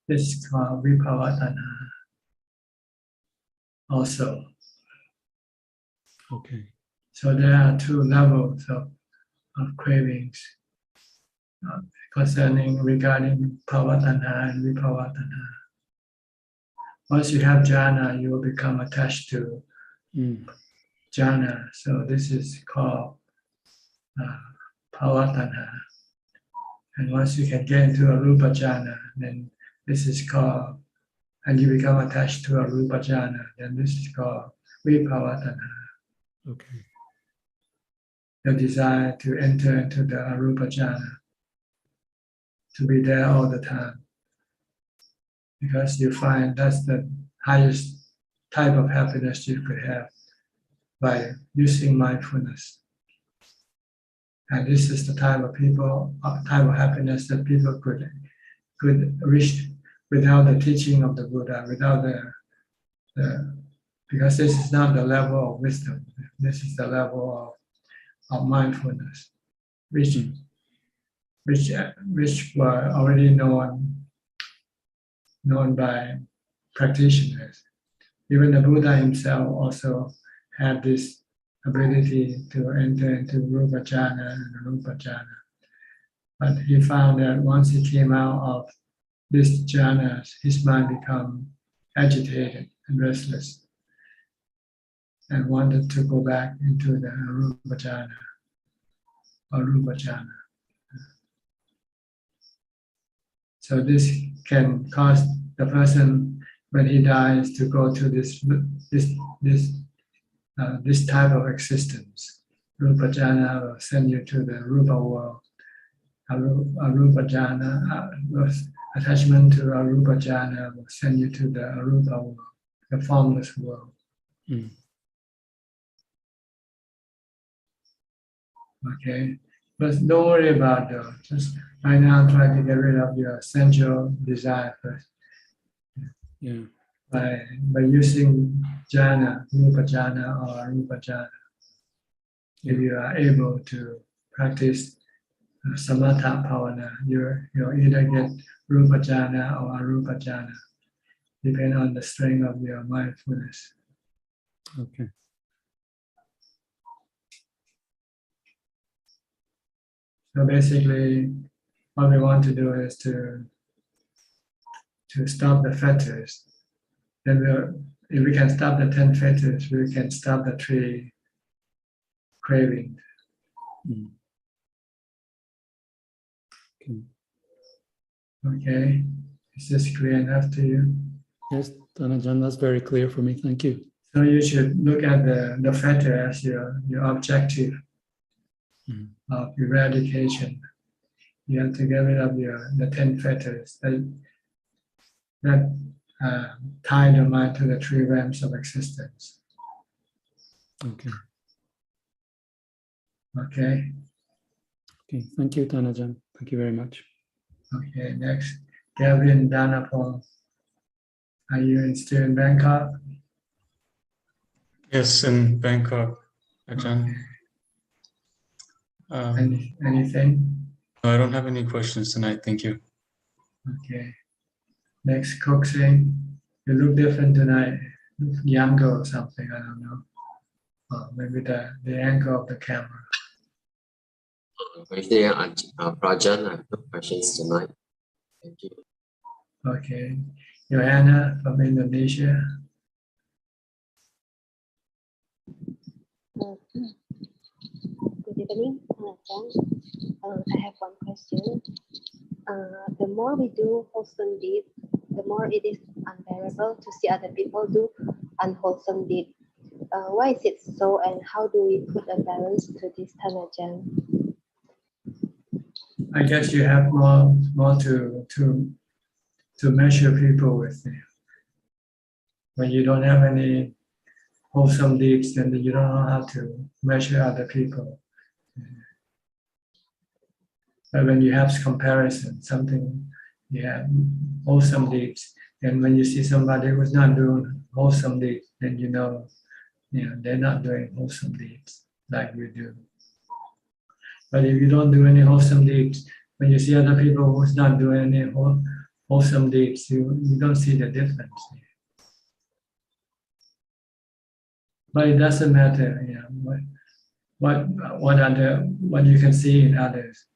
This is called vipavatana also. Okay. So there are two levels of cravings regarding pavatana and vipavatana. Once you have jhana, you will become attached to jhana. So this is called pavatana. And once you can get into arupa jhana, then this is called, and you become attached to arupa jhana, then this is called vipavatana. Okay. The desire to enter into the arupa jhana, to be there all the time. Because you find that's the highest type of happiness you could have by using mindfulness. And this is the type of happiness that people could reach without the teaching of the Buddha, without because this is not the level of wisdom. This is the level of mindfulness, which were already known by practitioners. Even the Buddha himself also had this ability to enter into rupa jhana and arupa jhana. But he found that once he came out of this jhana, his mind became agitated and restless and wanted to go back into the arupa jhana or rupa jhana. So this can cause the person, when he dies, to go to this type of existence. Rupa jhana will send you to the rupa world. Arupa jhana, attachment to arupa jhana will send you to the arupa world, the formless world. Okay, but don't worry about those. Just right now, try to get rid of your sensual desire first. Yeah. By using jhana, rupa jhana or arupa jhana. If you are able to practice samatha bhavana, you'll either get rupa jhana or arupa jhana, depending on the strength of your mindfulness. Okay. So basically, what we want to do is to stop the fetters. Then if we can stop the 10 fetters, we can stop the 3 cravings. Okay, is this clear enough to you? Yes, Ajaan, that's very clear for me. Thank you. So you should look at the fetter as your objective of eradication. You have to get rid of the 10 fetters that tie the mind to the 3 realms of existence. Okay. Okay. Okay. Thank you, Ajaan. Thank you very much. Okay. Next, Gavin Danapong. Are you still in Bangkok? Yes, in Bangkok, Ajaan. Anything? I don't have any questions tonight. Thank you. Okay. Next, Coxing. You look different tonight. Younger or something. I don't know. Maybe the angle of the camera. Actually, Ajaan, I have no questions tonight. Thank you. Okay. Joanna from Indonesia. Good evening, Ajaan. I have one question. The more we do wholesome deeds, the more it is unbearable to see other people do unwholesome deeds. Why is it so, and how do we put a balance to this, Ajaan? I guess you have more to measure people with. When you don't have any wholesome deeds, then you don't know how to measure other people. But when you have comparison, you have wholesome deeds, and when you see somebody who's not doing wholesome deeds, then you know they're not doing wholesome deeds like you do. But if you don't do any wholesome deeds, when you see other people who's not doing any wholesome deeds, you don't see the difference. But it doesn't matter, what you can see in others.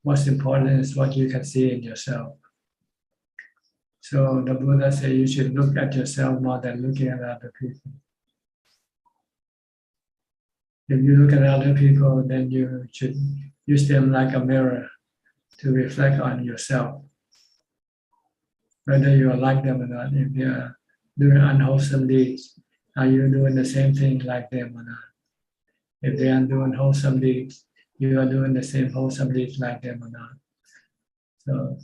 What's important is what you can see in yourself. So the Buddha said you should look at yourself more than looking at other people. If you look at other people, then you should use them like a mirror to reflect on yourself. Whether you like them or not, if they are doing unwholesome deeds, are you doing the same thing like them or not? If they are doing wholesome deeds, you are doing the same wholesome deeds like them or not. So,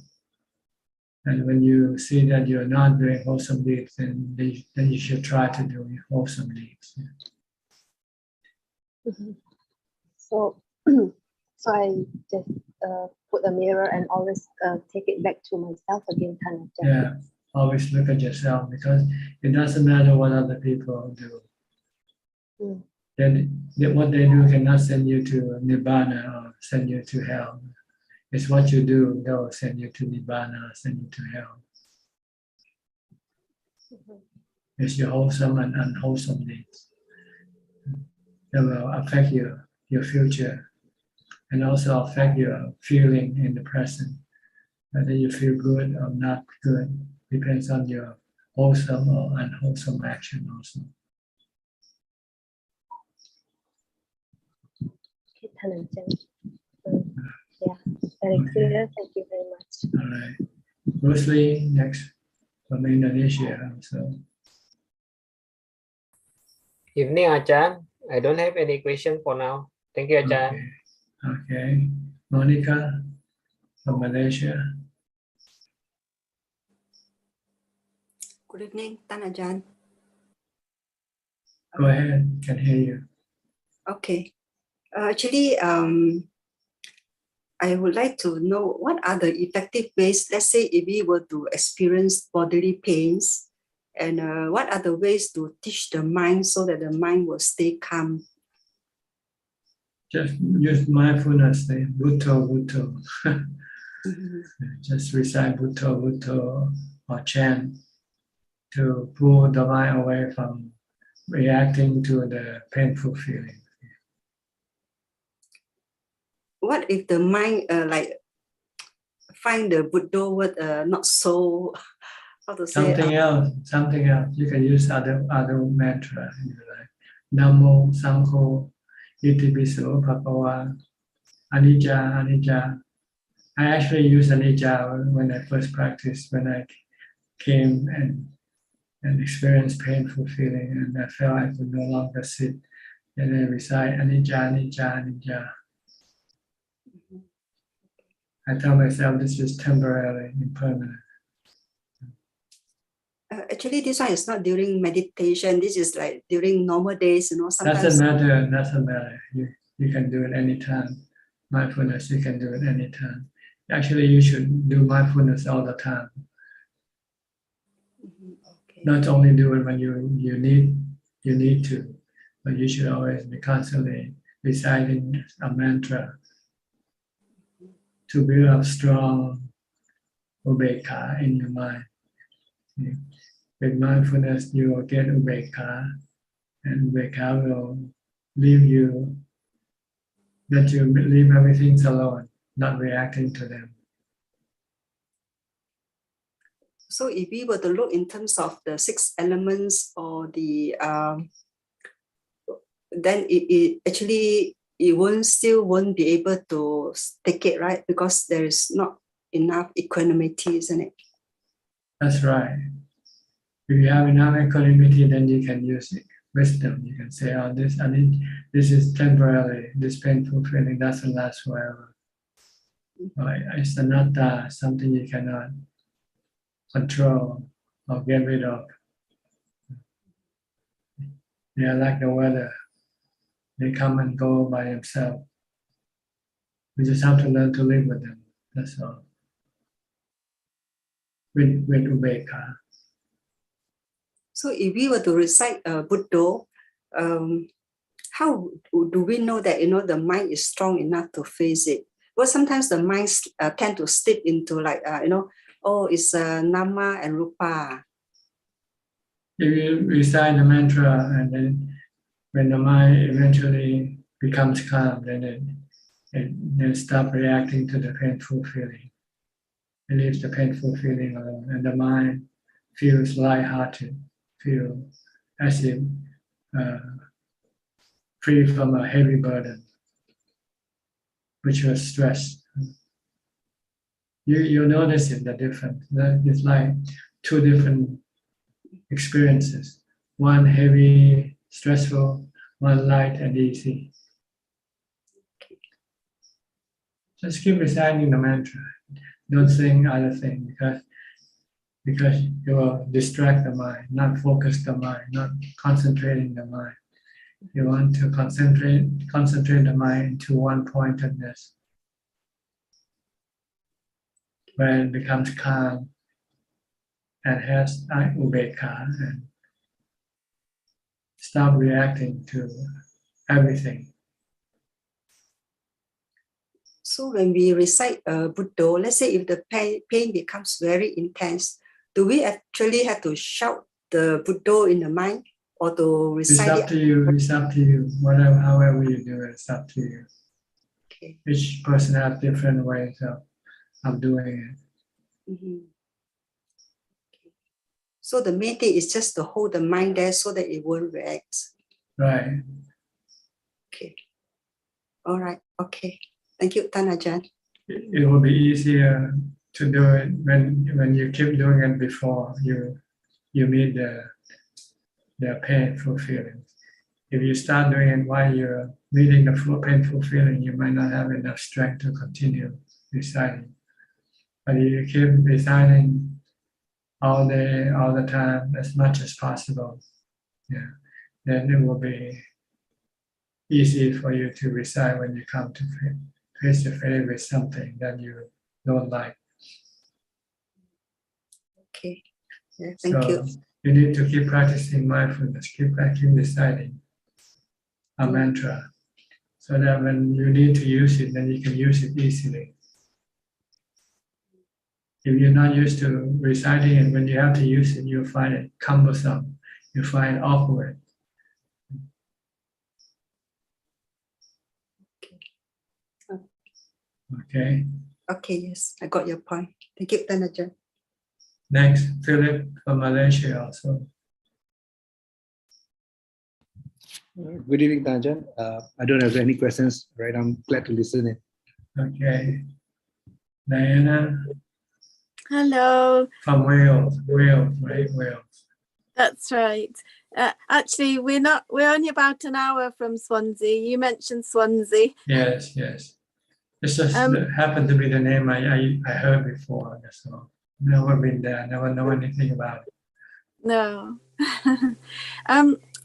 and when you see that you're not doing wholesome deeds, then you should try to do wholesome deeds. So, so I just put a mirror and always take it back to myself again, kind of. Yeah, always look at yourself, because it doesn't matter what other people do. Then what they do cannot send you to Nibbana or send you to hell. It's what you do that will send you to Nibbana or send you to hell. It's your wholesome and unwholesome deeds that will affect your future and also affect your feeling in the present. Whether you feel good or not good depends on your wholesome or unwholesome action also. Yeah, very clear. Thank you very much. All right. Bruce Lee, next from Indonesia. So, Evening, Ajahn. I don't have any question for now. Thank you, Ajahn. okay. Monica from Malaysia. Good evening, Tan Ajahn. Go ahead, can hear you. Okay. Actually, I would like to know what are the effective ways, let's say if we were to experience bodily pains, and what are the ways to teach the mind so that the mind will stay calm? Just use mindfulness, Bhutto, Bhutto. Just recite Bhutto, Bhutto or chant to pull the mind away from reacting to the painful feeling. What if the mind find the Buddha word not so, how to say? Something else. You can use other mantra. Like Namo, Sangho, Itipiso, Bhagava, Anicca, Anicca. I actually use Anicca when I first practiced, when I came and experienced painful feeling, and I felt I could no longer sit. And I recite Anicca, Anicca, Anicca. I tell myself this is temporary, impermanent. Actually, this one is not during meditation. This is like during normal days, sometimes. Doesn't matter. You can do it anytime. Mindfulness, you can do it anytime. Actually, you should do mindfulness all the time. Okay. Not only do it when you need to, but you should always be constantly reciting a mantra to build up strong Ubeka in your mind. With mindfulness, you will get Ubeka, and Ubeka will leave you, that you leave everything alone, not reacting to them. So if we were to look in terms of the 6 elements or the, then it actually, it still won't be able to take it, right? Because there is not enough equanimity, isn't it? That's right. If you have enough equanimity, then you can use wisdom. You can say, oh, this is temporary. This painful feeling doesn't last forever. It's anatta, something you cannot control or get rid of. They are like the weather. They come and go by themselves. We just have to learn to live with them. That's all. With Ubeka. So if we were to recite Buddha, how do we know that the mind is strong enough to face it? Well, sometimes the minds tend to slip into Oh, it's Nama and Rupa. If you recite the mantra and then when the mind eventually becomes calm, then it stop reacting to the painful feeling. It leaves the painful feeling alone, and the mind feels light-hearted, feel as if free from a heavy burden, which was stress. You notice it, the difference. It's like two different experiences. One heavy, stressful, one light and easy. Just keep reciting the mantra. Don't sing other things because you will distract the mind, not focus the mind, not concentrating the mind. You want to concentrate the mind into one pointedness. When it becomes calm and has Ubeka and stop reacting to everything. So when we recite Buddha, let's say if the pain becomes very intense, do we actually have to shout the Buddha in the mind or to recite It's up to you. It's up to you. Whatever, however you do it, it's up to you. Okay. Each person has different ways of doing it. Mm-hmm. Okay. So the main thing is just to hold the mind there so that it won't react. Right. Okay. All right. Okay. Thank you, Ajaan. It will be easier to do it when you keep doing it before you meet the painful feelings. If you start doing it while you're meeting the painful feeling, you might not have enough strength to continue reciting. But if you keep reciting all day, all the time, as much as possible, then it will be easy for you to recite when you come to face to face with something that you don't like. Okay. Yeah, thank you. You need to keep practicing mindfulness, keep reciting a mantra, so that when you need to use it, then you can use it easily. If you're not used to reciting it, when you have to use it, you'll find it cumbersome, you find it awkward. Okay. Okay, yes, I got your point. Thank you, Ajaan. Next, Philip from Malaysia also. Good evening, Ajaan. I don't have any questions, right? I'm glad to listen in. Okay. Diana Hello. from Wales, right? Wales. That's right. Actually, we're only about an hour from Swansea. You mentioned Swansea. Yes. It's just happened to be the name I heard before. So never been there, never know anything about it. No.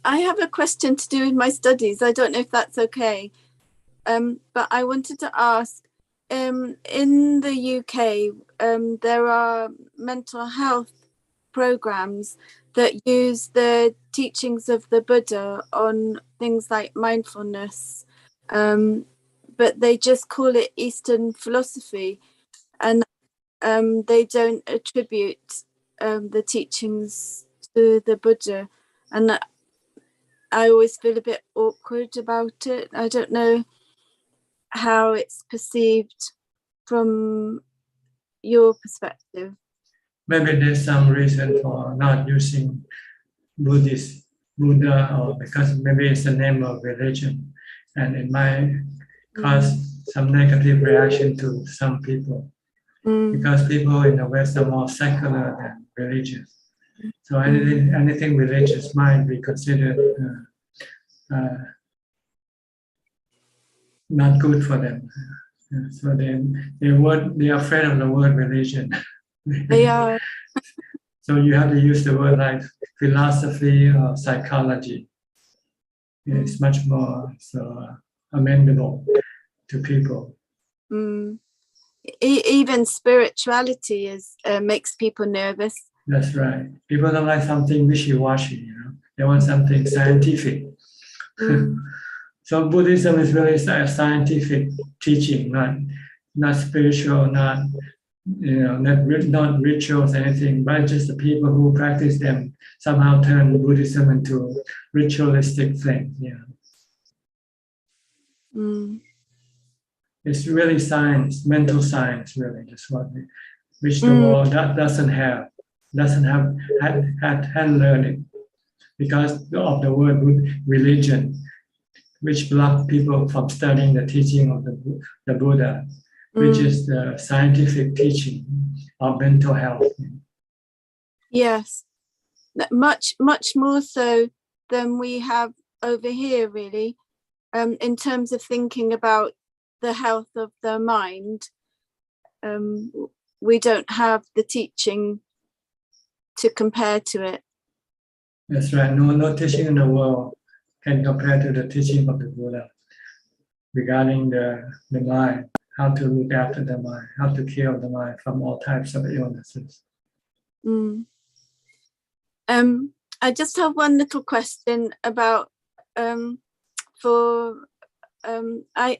I have a question to do with my studies. I don't know if that's okay. But I wanted to ask, in the UK, there are mental health programs that use the teachings of the Buddha on things like mindfulness, but they just call it Eastern philosophy, and they don't attribute the teachings to the Buddha, and I always feel a bit awkward about it. I don't know how it's perceived from your perspective. Maybe there's some reason for not using Buddha, or because maybe it's the name of religion, and it might cause some negative reaction to some people, because people in the West are more secular than religious. So anything religious might be considered not good for them. So they're afraid of the word religion. They are. So you have to use the word like philosophy or psychology. It's much more amenable to people. Even spirituality makes people nervous. That's right. People don't like something wishy-washy, They want something scientific. So Buddhism is really a scientific teaching, not spiritual, not not rituals, anything, but just the people who practice them somehow turn Buddhism into ritualistic thing. It's really science, mental science, really, just what which the world that doesn't have hadn't learned it because of the word religion, which block people from studying the teaching of the Buddha, which is the scientific teaching of mental health. Yes, much more so than we have over here, really, in terms of thinking about the health of the mind. We don't have the teaching to compare to it. That's right. No teaching in the world can compare to the teaching of the Buddha regarding the mind, how to look after the mind, how to cure the mind from all types of illnesses. I just have one little question about I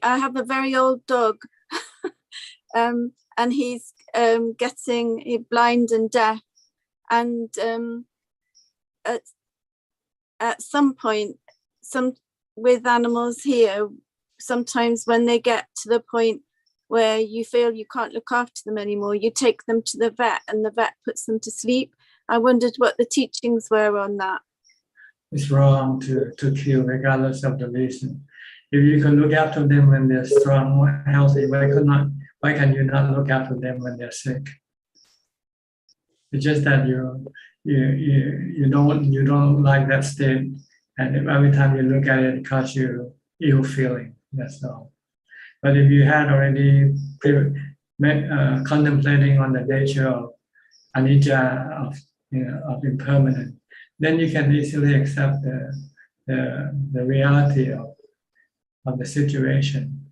have a very old dog, and he's getting blind and deaf, and at some point, with animals here, sometimes when they get to the point where you feel you can't look after them anymore, you take them to the vet and the vet puts them to sleep. I wondered what the teachings were on that. It's wrong to kill regardless of the reason. If you can look after them when they're strong, healthy, why can you not look after them when they're sick? It's just that you don't like that state, and every time you look at it, it causes you ill feeling. That's all. But if you had already contemplating on the nature of anicca, of impermanence, then you can easily accept the reality of the situation.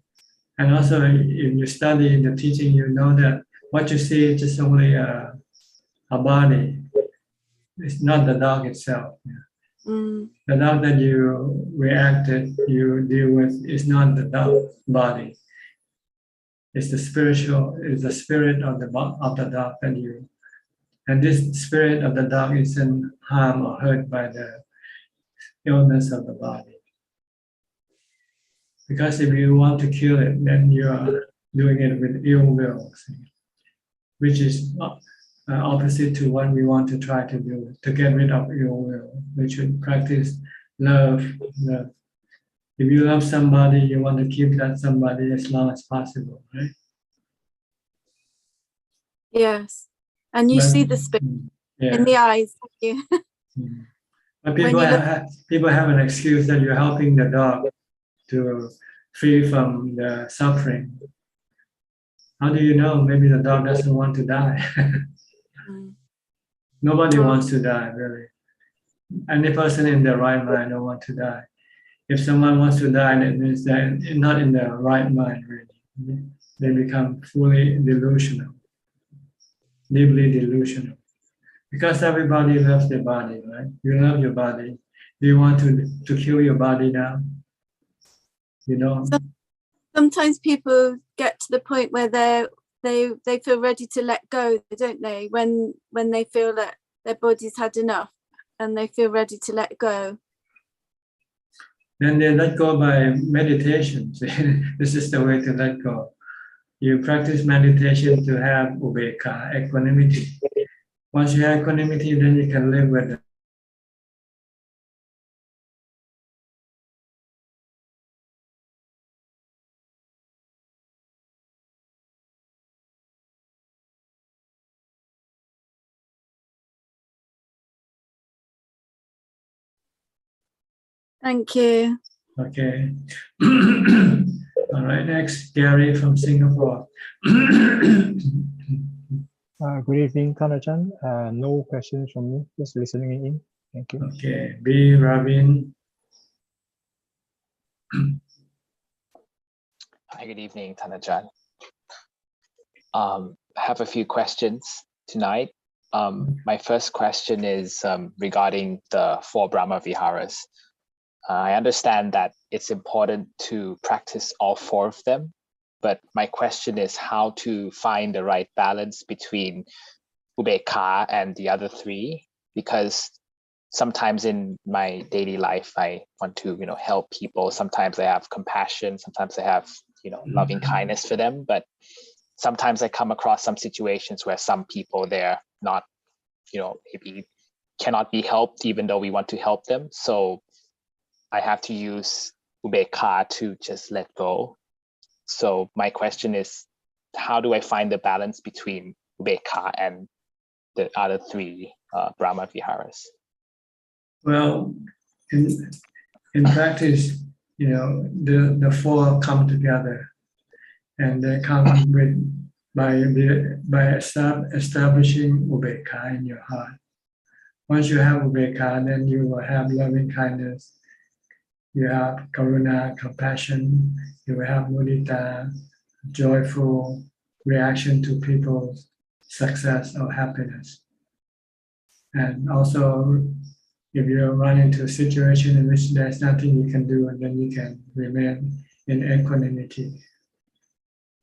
And also, if you study the teaching, you know that what you see is just only a body. It's not the dog itself. The dog that you you deal with is not the dog body. It's the spirit of the dog that you. And this spirit of the dog isn't harmed or hurt by the illness of the body. Because if you want to kill it, then you are doing it with ill will, which is opposite to what we want to try to do, to get rid of ill will. We should practice love. If you love somebody, you want to keep that somebody as long as possible, right? Yes. And you see the spirit in the eyes. But people have an excuse that you're helping the dog to free from the suffering. How do you know? Maybe the dog doesn't want to die. Nobody wants to die, really. Any person in their right mind don't want to die. If someone wants to die, that means they're not in their right mind, really. They become fully delusional, deeply delusional. Because everybody loves their body, right? You love your body. Do you want to kill your body now? You know? Sometimes people get to the point where they feel ready to let go, don't they? When they feel that their body's had enough and they feel ready to let go. Then they let go by meditation. This is the way to let go. You practice meditation to have Ubeka, equanimity. Once you have equanimity, then you can live with it. Thank you. Okay. All right, next, Gary from Singapore. Good evening, Ajaan. No questions from me, just listening in. Thank you. Okay, B. Ravin. Hi, good evening, Ajaan. I have a few questions tonight. My first question is regarding the 4 Brahma Viharas. I understand that it's important to practice all 4 of them, but my question is how to find the right balance between Ubeka and the other three, because sometimes in my daily life, I want to, help people. Sometimes I have compassion, sometimes I have, loving kindness for them, but sometimes I come across some situations where some people, they're not, maybe cannot be helped even though we want to help them. So I have to use Ubeka to just let go. So my question is, how do I find the balance between Ubeka and the other three Brahma Viharas? Well, in practice, the four come together, and they come with by establishing Ubeka in your heart. Once you have Ubeka, then you will have loving kindness. You have karuna, compassion. You will have mudita, joyful reaction to people's success or happiness. And also, if you run into a situation in which there's nothing you can do, and then you can remain in equanimity.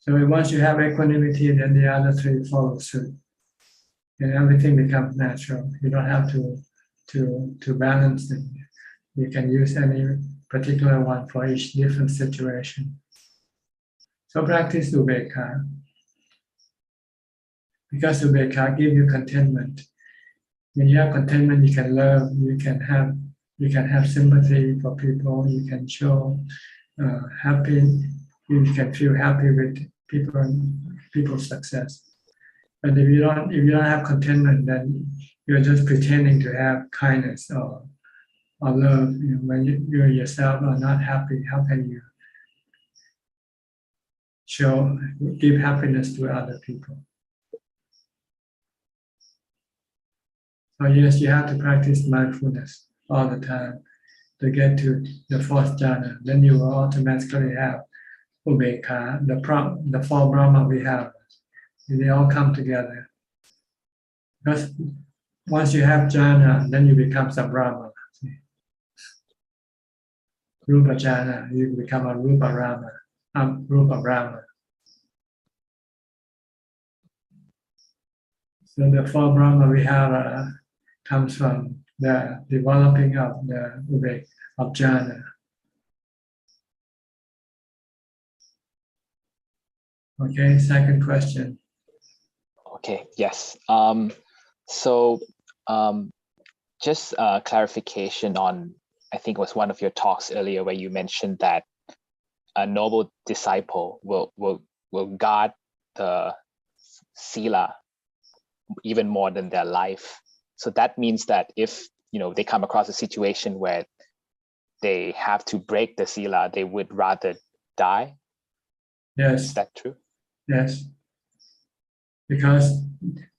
So once you have equanimity, then the other three follow suit, and everything becomes natural. You don't have to balance them. You can use any particular one for each different situation. So practice Ubeka, because Ubeka gives you contentment. When you have contentment, you can love. You can have sympathy for people. You can show happy. You can feel happy with people's success. But if you don't have contentment, then you're just pretending to have kindness or love. When you yourself are not happy, how can you give happiness to other people? So yes, you have to practice mindfulness all the time to get to the fourth jhana. Then you will automatically have Ubeka, the four Brahma we have. They all come together. Because once you have jhana, then you become a Brahma. Rupa jhana, you become a Rupa Rama, Rupa Brahma. So the four Brahma we have comes from the developing of the Ubeka, of jhana. Okay, second question. Okay, yes. Just clarification on, I think it was one of your talks earlier where you mentioned that a noble disciple will guard the sila even more than their life. So that means that if they come across a situation where they have to break the sila, they would rather die. Yes. Is that true? Yes. Because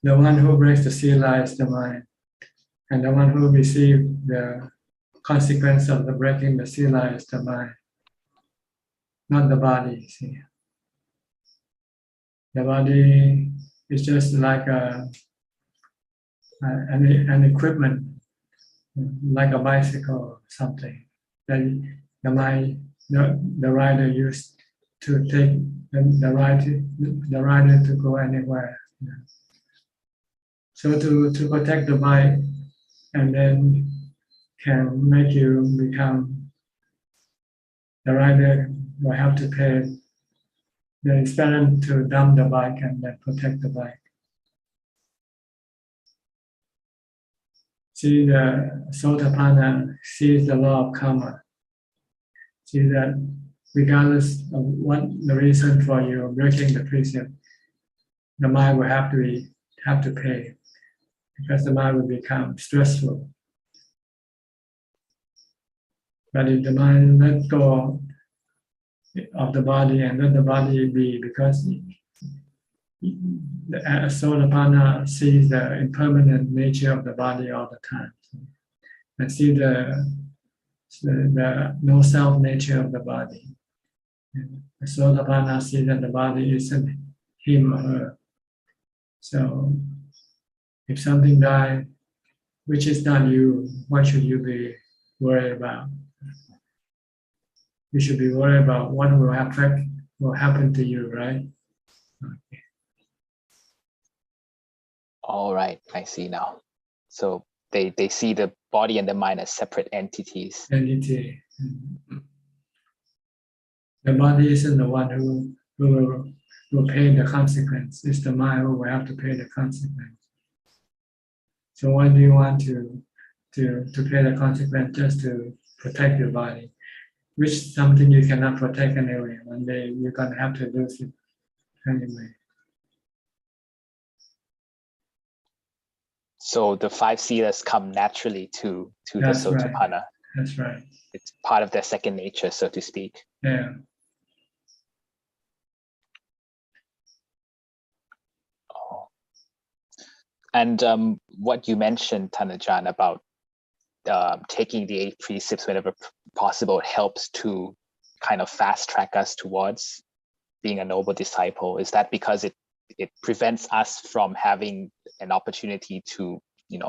the one who breaks the sila is the mind, and the one who receives the consequence of the breaking the sila is the mind, not the body. See, the body is just like an equipment, like a bicycle or something that the mind, the rider used to take the rider to go anywhere. So to protect the bike, and then can make you become the rider will have to pay. Then it's better to dump the bike and then protect the bike. See, the Sotapanna sees the law of karma. See that regardless of what the reason for you breaking the precept, the mind will have to pay, because the mind will become stressful. But if the mind let go of the body and let the body be, because the Sotapanna sees the impermanent nature of the body all the time, and see the no self nature of the body. The Sotapanna sees that the body isn't him or her. So if something dies, which is not you, what should you be worried about? You should be worried about what will affect will happen to you, right? Okay. All right, I see now. So they see the body and the mind as separate entities. Entity. The body isn't the one who will pay the consequence. It's the mind who will have to pay the consequence. So why do you want to pay the consequence just to protect your body, which is something you cannot protect anyway? One day you're gonna have to lose it anyway. So the 5 silas come naturally to the That's right. Sotapanna. That's right. It's part of their second nature, so to speak. Yeah. Oh. And what you mentioned, Thanajan, about taking the 8 precepts whenever possible helps to kind of fast track us towards being a noble disciple. Is that because it prevents us from having an opportunity to,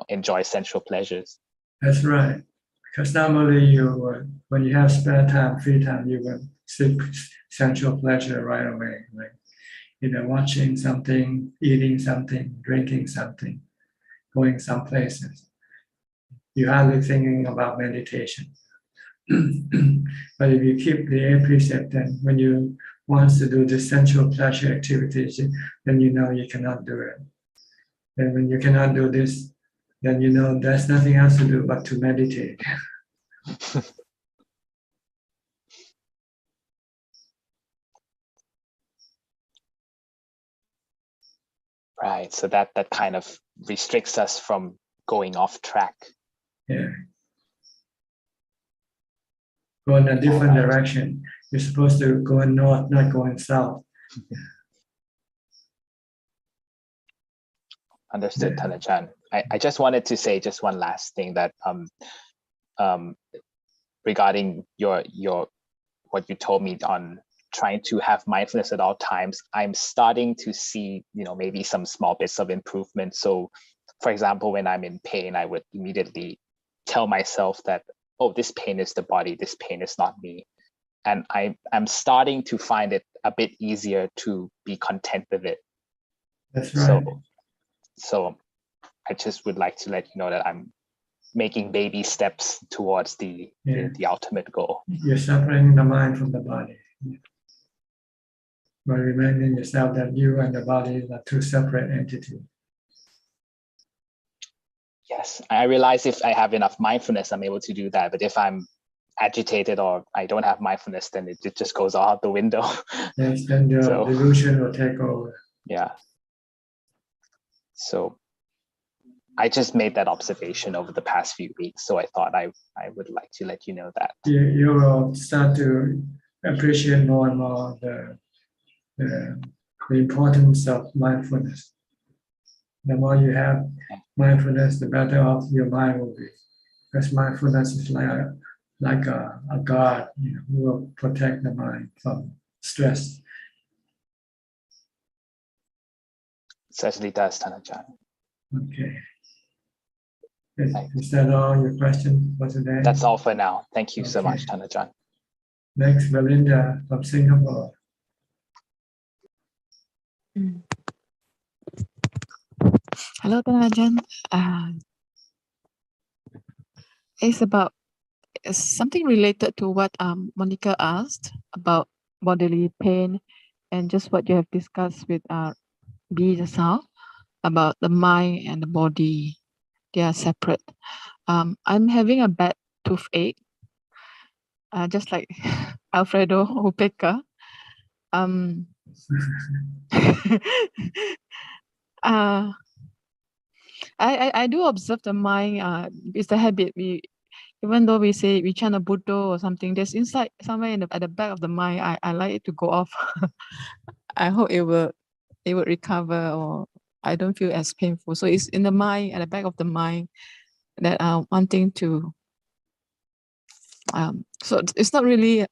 enjoy sensual pleasures? That's right. Because normally when you have spare time, free time, you will seek sensual pleasure right away, like either watching something, eating something, drinking something, going some places. You're hardly thinking about meditation. But if you keep the 8 precepts, then when you want to do the sensual pleasure activities, then you know you cannot do it. And when you cannot do this, then you know there's nothing else to do but to meditate. Right. So that kind of restricts us from going off track. Yeah. Go in a different direction. You're supposed to go in north, not go in south. Understood, Thanajan. I just wanted to say just one last thing, that regarding your what you told me on trying to have mindfulness at all times, I'm starting to see, maybe some small bits of improvement. So for example, when I'm in pain, I would immediately tell myself that, oh, this pain is the body, this pain is not me. And I'm starting to find it a bit easier to be content with it. That's right. So I just would like to let you know that I'm making baby steps towards the ultimate goal. You're separating the mind from the body. By reminding yourself that you and the body are 2 separate entities. Yes, I realize if I have enough mindfulness, I'm able to do that. But if I'm agitated or I don't have mindfulness, then it just goes out the window. Yes, then the delusion will take over. Yeah. So I just made that observation over the past few weeks. So I thought I would like to let you know that. You will start to appreciate more and more the importance of mindfulness. The more you have mindfulness, the better off your mind will be. Because mindfulness is like a guard, who will protect the mind from stress. Certainly does, Thanajan. Okay. Is that all your question for today? That's all for now. Thank you so much, Thanajan. Next, Belinda from Singapore. Hello, Thanajan. It's about something related to what Monica asked about bodily pain, and just what you have discussed with B just now about the mind and the body. They are separate. I'm having a bad toothache, just like Alfredo Ubeka. I do observe the mind. It's the habit. Even though we say we chant a Buddha or something, there's inside somewhere at the back of the mind. I like it to go off. I hope it will recover, or I don't feel as painful. So it's in the mind, at the back of the mind, that I'm wanting to. So it's not really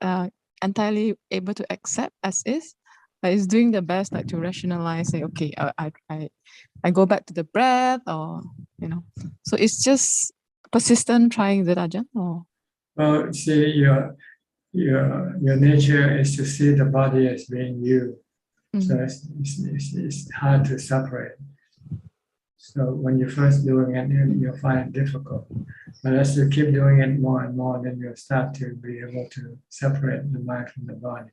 entirely able to accept as is, but it's doing the best, like to rationalize. Say, okay, I go back to the breath, or So it's just persistent trying that, Ajahn. Or Well, see, your nature is to see the body as being you. So it's hard to separate. So when you're first doing it, you'll find it difficult. But as you keep doing it more and more, then you'll start to be able to separate the mind from the body.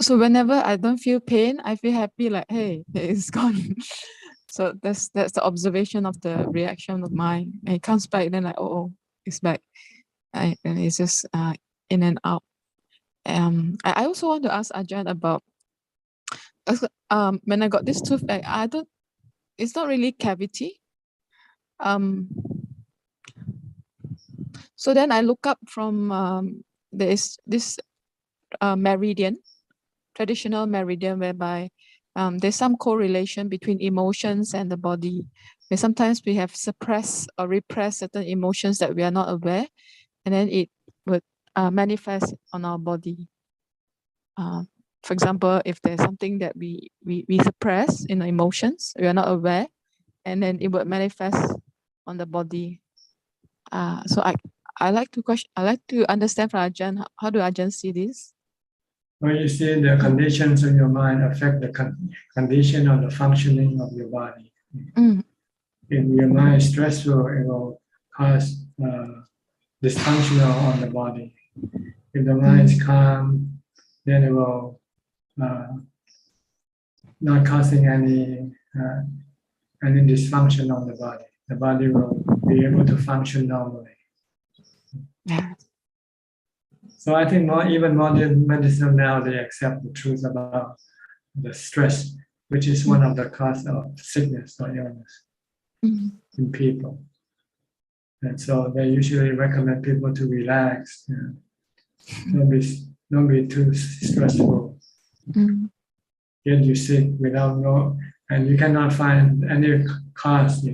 So whenever I don't feel pain, I feel happy, like, hey, it's gone. So that's the observation of the reaction of mind. And it comes back, then like, oh, it's back. And it's just in and out. I also want to ask Ajahn about when I got this toothache, it's not really cavity. So then I look up from there is this meridian, traditional meridian, whereby there's some correlation between emotions and the body. Where sometimes we have suppressed or repressed certain emotions that we are not aware, and then it would manifest on our body. For example, if there's something that we suppress in our emotions, we are not aware, and then it would manifest on the body. So I like to understand from Ajahn, how do Ajahn see this? When you see the conditions of your mind affect the condition of the functioning of your body. If your mind is stressful, it will cause dysfunctional on the body. If the mind is calm, then it will not causing any dysfunction on the body. The body will be able to function normally. So I think even modern medicine now, they accept the truth about the stress, which is one of the cause of sickness or illness in people. And so they usually recommend people to relax. Don't be too stressful. Get you sick without and you cannot find any cause,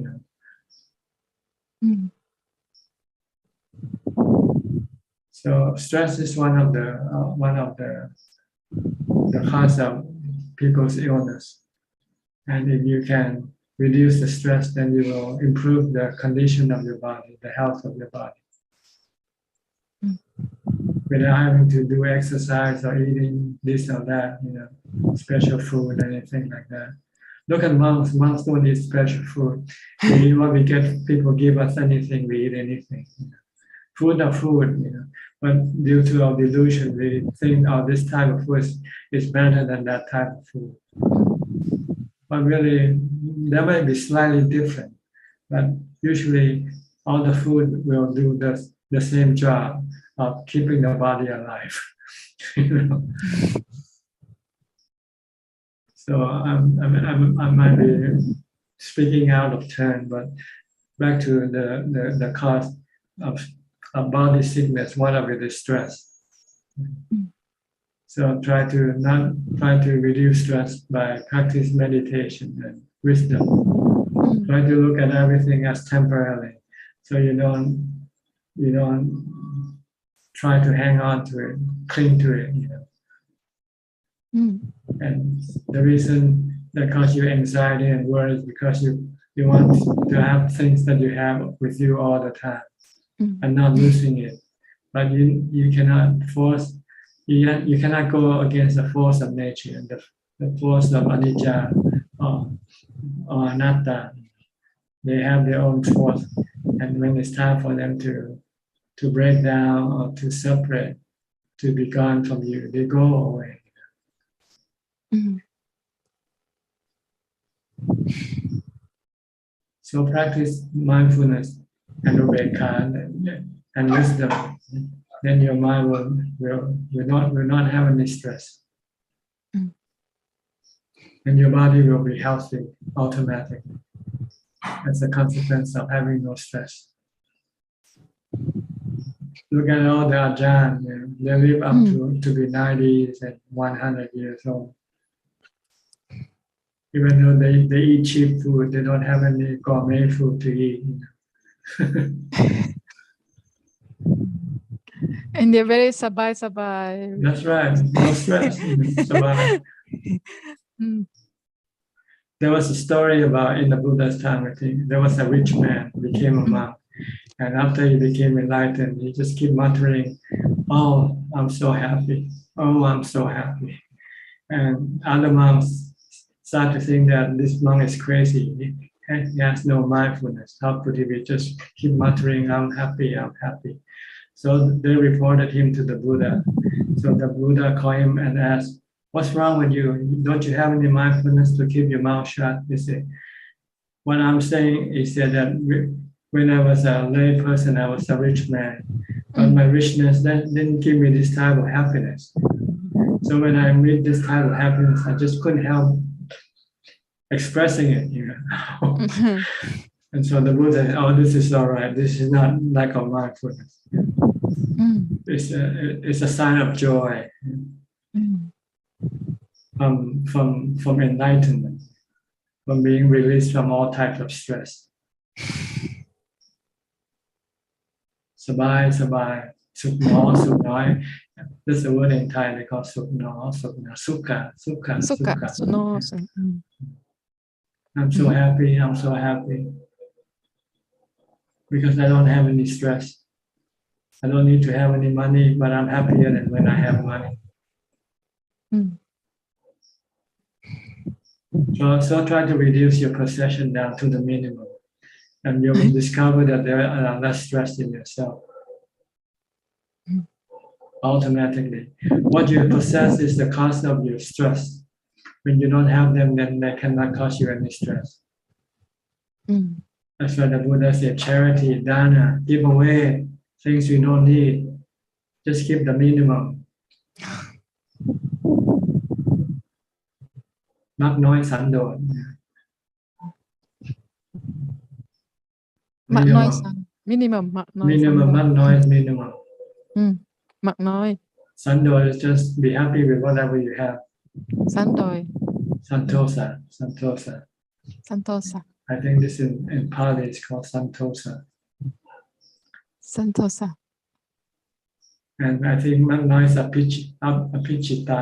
So stress is one of the cause of people's illness. And if you can reduce the stress, then you will improve the condition of your body, the health of your body. Without having to do exercise or eating this or that, special food, anything like that. Look at monks. Monks don't eat special food. People give us anything, we eat anything. Food are food, but due to our delusion, we think, this type of food is better than that type of food. But really, they might be slightly different. But usually, all the food will do the same job of keeping the body alive. So I might be speaking out of turn, but back to the cause of body sickness, one of it is stress. So try to reduce stress by practice meditation and wisdom. Try to look at everything as temporary, so you don't try to hang on to it, cling to it. And the reason that causes you anxiety and worry is because you want to have things that you have with you all the time and not losing it. But you cannot force. You cannot go against the force of nature and the force of anicca or anatta. They have their own force, and when it's time for them to break down or to separate, to be gone from you, they go away. So practice mindfulness and ubeka and wisdom. Then your mind will not have any stress. And your body will be healthy automatically as a consequence of having no stress. Look at all the Ajahn, they live up to be 90s and 100 years old. Even though they eat cheap food, they don't have any gourmet food to eat. And they're very sabai. That's right, no stress. Sabai. There was a story about in the Buddha's time, I think, there was a rich man, became a monk. And after he became enlightened, he just keep muttering, "Oh, I'm so happy. Oh, I'm so happy." And other monks start to think that this monk is crazy. He has no mindfulness. How could he be just keep muttering, "I'm happy, I'm happy"? So they reported him to the Buddha. So the Buddha called him and asked, "What's wrong with you? Don't you have any mindfulness to keep your mouth shut?" He said, "What I'm saying," he said, "that when I was a lay person, I was a rich man, but my richness didn't give me this type of happiness. So when I meet this type of happiness, I just couldn't help expressing it, you know." And so the Buddha said, "Oh, this is all right. This is not lack of mindfulness. It's a sign of joy from enlightenment, from being released from all types of stress." Sabai, sabai, suk no, suk noi. That's a word in Thai they call suk no, suk no, sukha, sukha, sukha. I'm so happy, I'm so happy. Because I don't have any stress. I don't need to have any money, but I'm happier than when I have money. So try to reduce your possession down to the minimum. And you will discover that there are less stress in yourself. Automatically. What you possess is the cause of your stress. When you don't have them, then they cannot cause you any stress. That's why the Buddha said charity, dana, give away things you don't need. Just keep the minimum. มักน้อยสันโดษ มักน้อยสัน minimum มักน้อย minimum มักน้อย minimum มักน้อย สันโดษ is just be happy with whatever you have สันโดย Santosa Santosa Santosa I think this in Pali is called Santosa Santosa and I think มักน้อย is apichita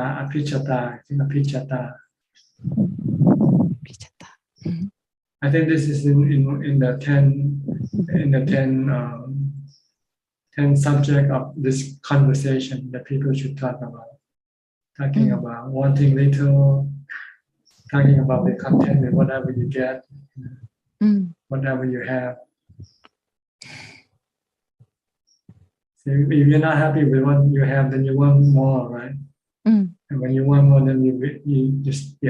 I think this is in the 10 subject of this conversation that people should talk about. Talking about wanting little, talking about the content with whatever you get, whatever you have. So if you're not happy with what you have, then you want more, right? And when you want more, then you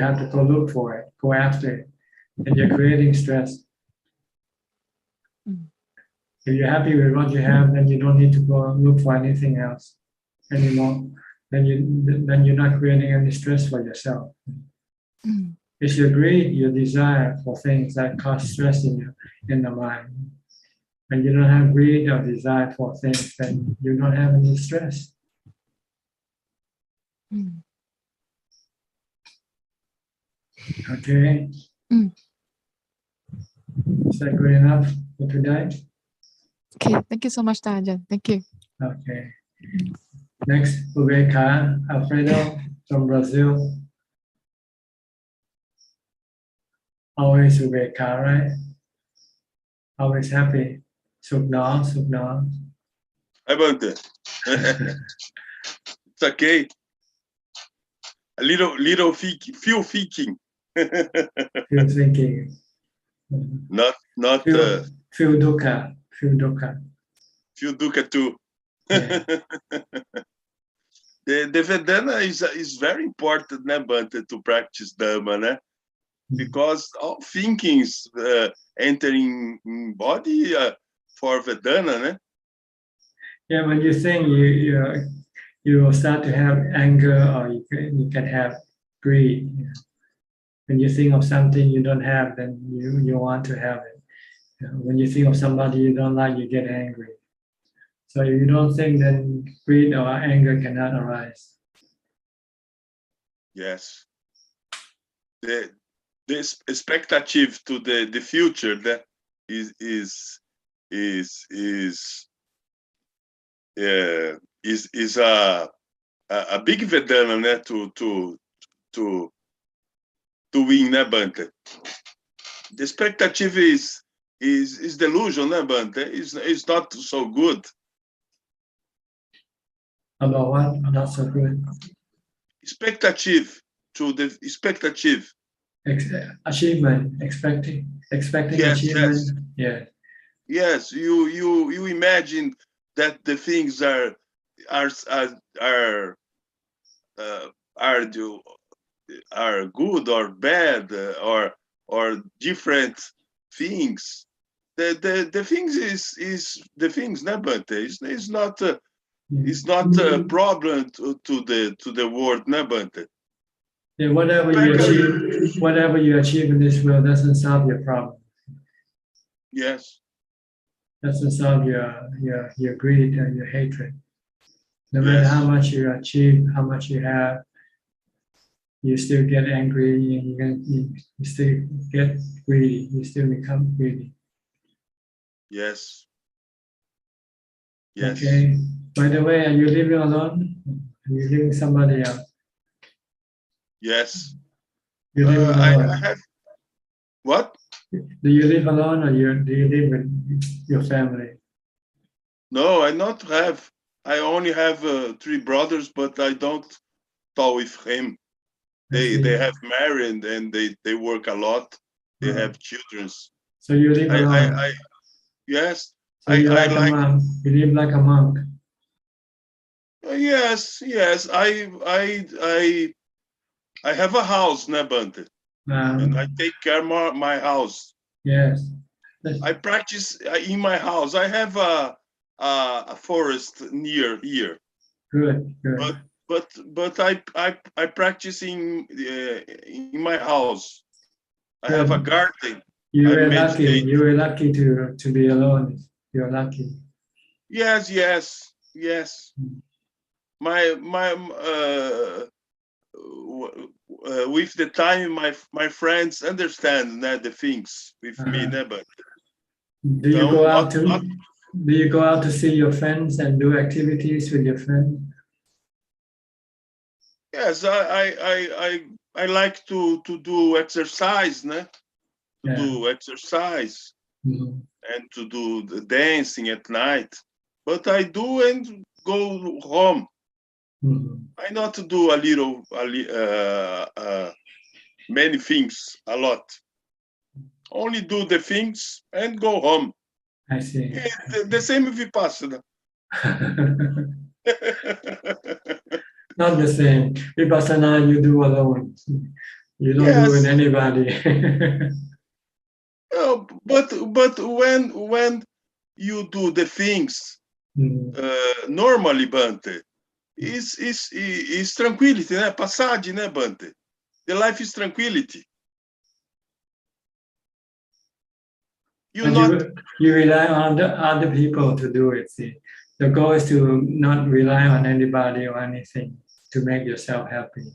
have to go look for it, go after it. And you're creating stress. If you're happy with what you have, then you don't need to go look for anything else anymore. Then you're not creating any stress for yourself. It's your greed, your desire for things that cause stress in the mind. When you don't have greed or desire for things, then you don't have any stress. Okay. Is that good enough for today? Okay, thank you so much, Ajahn. Thank you. Okay. Next, Ubeka, Alfredo from Brazil. Always Ubeka, right? Always happy. Sukna. Hi, Bante. It's okay. A little few thinking. Few thinking. Not few dukkha. Few dukkha too. Yeah. The Vedana is very important, né, Bante, to practice Dhamma, né? Because all thinkings entering body for Vedana, né? Yeah, when you think you will start to have anger or you can have greed. Yeah. When you think of something you don't have, then you want to have it. When you think of somebody you don't like, you get angry. So if you don't think, then greed or anger cannot arise. Yes. The expectative to the future that is a big Vedana, né, to win, né, Bante? The expectative is delusion, Bante. It's not so good. About what? Not so good. Expectative to the expectative. Achievement, expecting Yes, achievement. yes. Yeah. Yes, you imagine that the things are good or bad or different things. The things is the things, Bante. It's not a problem to the world, Bante. Yeah, whatever you achieve in this world doesn't solve your problem. Yes. Doesn't solve your greed and your hatred. No matter Yes. how much you achieve, how much you have, you still get angry and you still get greedy. You still become greedy. Yes. Yes. Okay. By the way, are you living alone? Are you living with somebody else? Yes. You live alone. I have what? Do you live alone or do you live with your family? No, I not have. I only have 3 brothers, but I don't talk with him. They have married and they work a lot. They have children. So you live alone. Yes. So you like a monk. You live like a monk. Yes. I have a house, Bante, and I take care of my house. Yes. I practice in my house. I have a forest near here. Good. But I practice in my house. I have a garden. You were lucky. You were lucky to be alone. You're lucky. Yes. My with the time, my friends understand the things with me, but do you go out to see your friends and do activities with your friends? Yes, I like to do exercise, do exercise and to do the dancing at night. But I do and go home. I not do many things a lot. Only do the things and go home. I see. The same Vipassana. Not the same. Vipassana you do alone. You don't do with anybody. But when you do the things normally, Bante, is tranquility, Passagem, Bante. The life is tranquility. You rely on other people to do it. See, the goal is to not rely on anybody or anything to make yourself happy.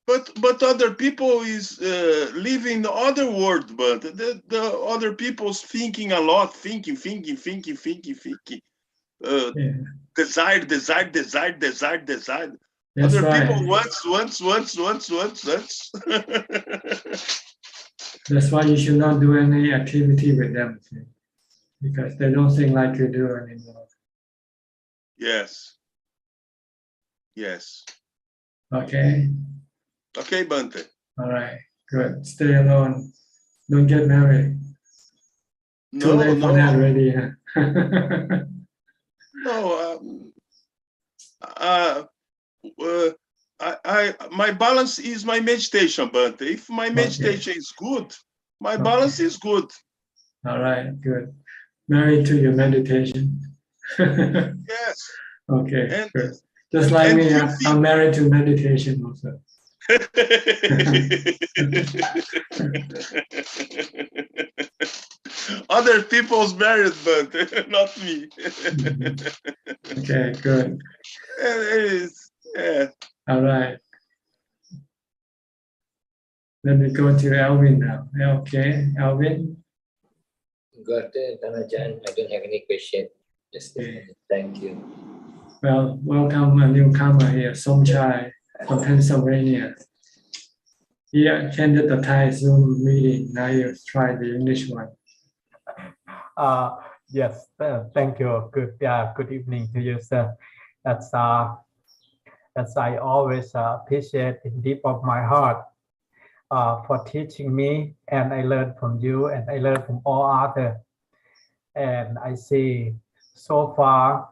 But other people is living in the other world, but the other people's thinking a lot, thinking. Desire. That's Other right. people wants. That's why you should not do any activity with them, see? Because they don't think like you do anymore. Yes. Okay. Okay, Bante. All right. Good. Stay alone. Don't get married. Too late for that already. Huh? My balance is my meditation, Bante. If my meditation is good, my balance is good. All right, good. Married to your meditation. Yes. Okay, good. Just like me, I'm married to meditation also. Other people's married, but not me. Okay, good. Yeah. All right. Let me go to Alvin now. Okay, Alvin. Good, Ajaan. I don't have any question. Just thank you. Well, welcome a newcomer here, Somchai from Pennsylvania. He attended the Thai Zoom meeting. Now you try the English one. Yes, thank you. Good evening to you, sir. That's I always appreciate in deep of my heart for teaching me, and I learn from you, and I learn from all others. And I see so far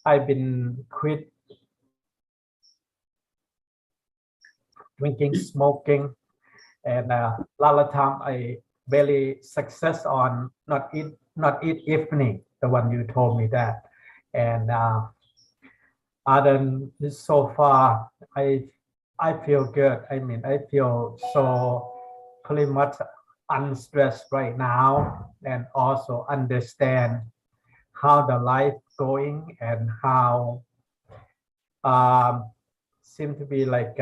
I've been quit drinking, smoking, and a lot of time I very success on not eat evening, the one you told me that. And other than this, so far I feel good. I mean, I feel so pretty much unstressed right now, and also understand how the life going, and how seem to be like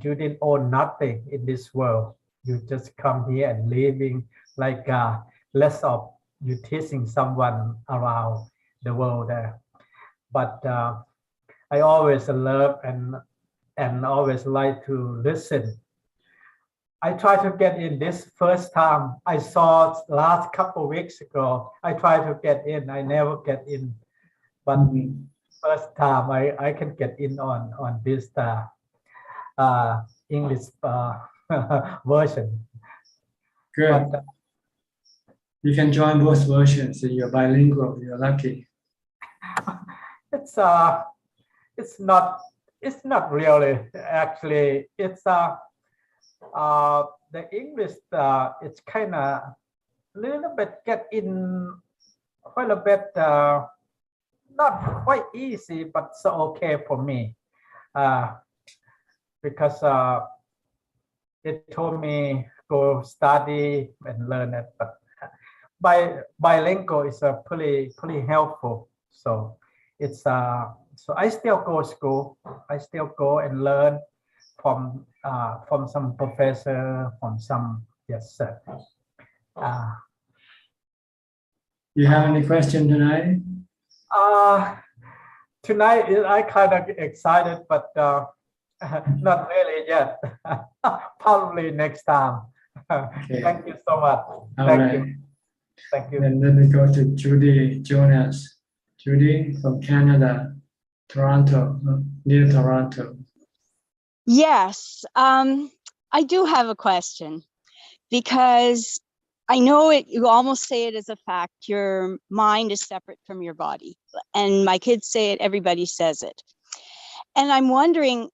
you didn't own nothing in this world. You just come here and living like less of you teaching someone around the world there. But I always love and always like to listen. I try to get in this first time. I saw last couple weeks ago. I try to get in. I never get in. But first time I can get in on this English version. Good. But, you can join both versions. You're bilingual. You're lucky. It's not really actually. It's the English. It's kind of a little bit get in quite a bit. Not quite easy, but so okay for me. Because it told me go study and learn it, but bilingual is pretty helpful. So it's so I still go to school. I still go and learn from some professor, from some sir. You have any question tonight? Tonight I kind of excited, but not really yet. Probably next time. Okay. Thank you so much. Thank you. Thank you. And then we go to Judy Jonas. Judy from Canada, Toronto, near Toronto. Yes, I do have a question, because I know it, you almost say it as a fact, your mind is separate from your body. And my kids say it, everybody says it. And I'm wondering,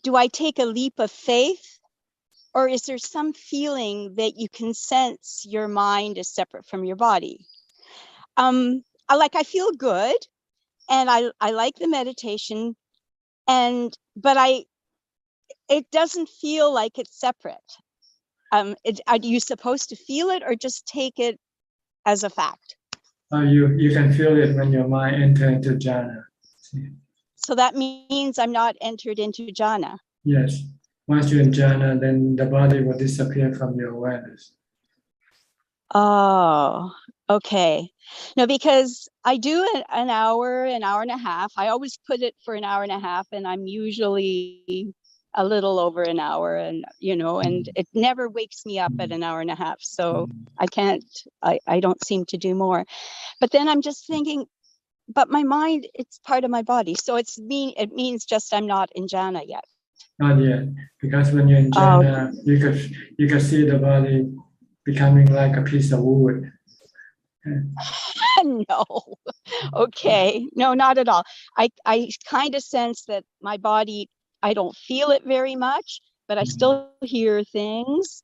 do I take a leap of faith, or is there some feeling that you can sense your mind is separate from your body? I feel good, and I like the meditation, but it doesn't feel like it's separate. Are you supposed to feel it, or just take it as a fact? You can feel it when your mind enters into jhana. So that means I'm not entered into jhana. Yes. Once you're in jhana, then the body will disappear from your awareness. Oh, okay. No, because I do an hour and a half. I always put it for an hour and a half, and I'm usually a little over an hour, and and it never wakes me up at an hour and a half. So I don't seem to do more. But then I'm just thinking, but my mind, it's part of my body. So it means just I'm not in jhana yet. Not yet, because when you're in jhana, you can see the body becoming like a piece of wood. No, okay, no, not at all. I kind of sense that my body, I don't feel it very much, but I still hear things.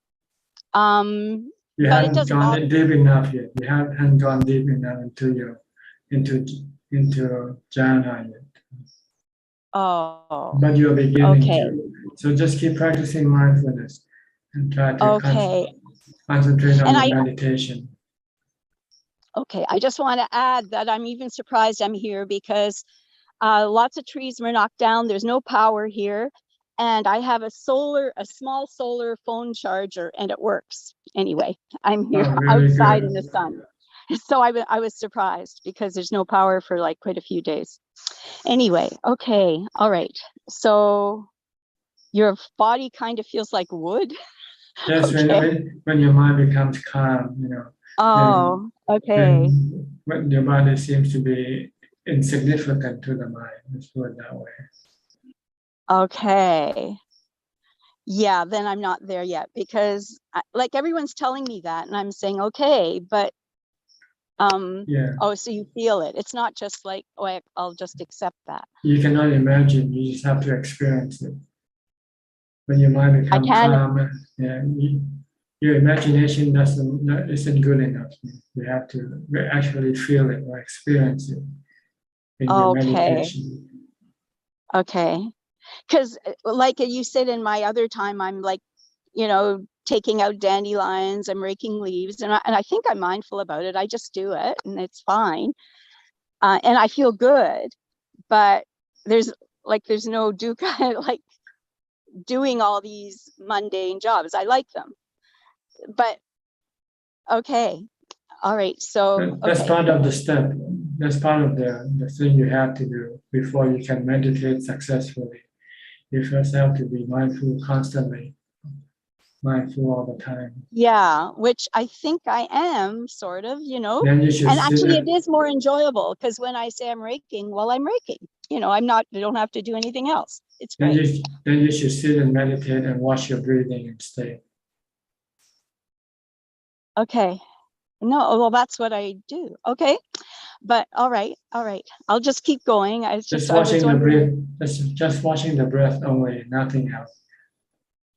You haven't gone deep enough yet. You haven't gone deep enough into jhana yet. Oh. But you're beginning okay. to. So just keep practicing mindfulness and try to concentrate on the meditation. Okay, I just want to add that I'm even surprised I'm here, because lots of trees were knocked down. There's no power here. And I have a small solar phone charger, and it works. Anyway, I'm here outside in the sun. So I was surprised, because there's no power for like quite a few days. Anyway, okay, all right. So your body kind of feels like wood? Yes, okay. when your mind becomes calm, Oh, okay. Then when your body seems to be insignificant to the mind, let's put it that way. Okay. Yeah, then I'm not there yet because like everyone's telling me that and I'm saying, okay, but oh, so you feel it. It's not just like, oh, I'll just accept that. You cannot imagine, you just have to experience it. When your mind becomes calm, your imagination isn't good enough. You have to actually feel it or experience it in your meditation. Okay. Because like you said, in my other time, I'm like, taking out dandelions, I'm raking leaves, and I think I'm mindful about it. I just do it and it's fine. And I feel good, but there's no dukkha, like doing all these mundane jobs. I like them, but okay. All right. So that's part of the step. That's part of the thing you have to do before you can meditate successfully. You first have to be mindful constantly, mindful all the time. Yeah, which I think I am sort of, Then you should and actually it is more enjoyable because when I say I'm raking, well, I'm raking, I don't have to do anything else. It's great. Then you should sit and meditate and watch your breathing instead. Okay. No, well, that's what I do. Okay. But all right. I'll just keep going. Just watching the breath. Just watching the breath only, nothing else.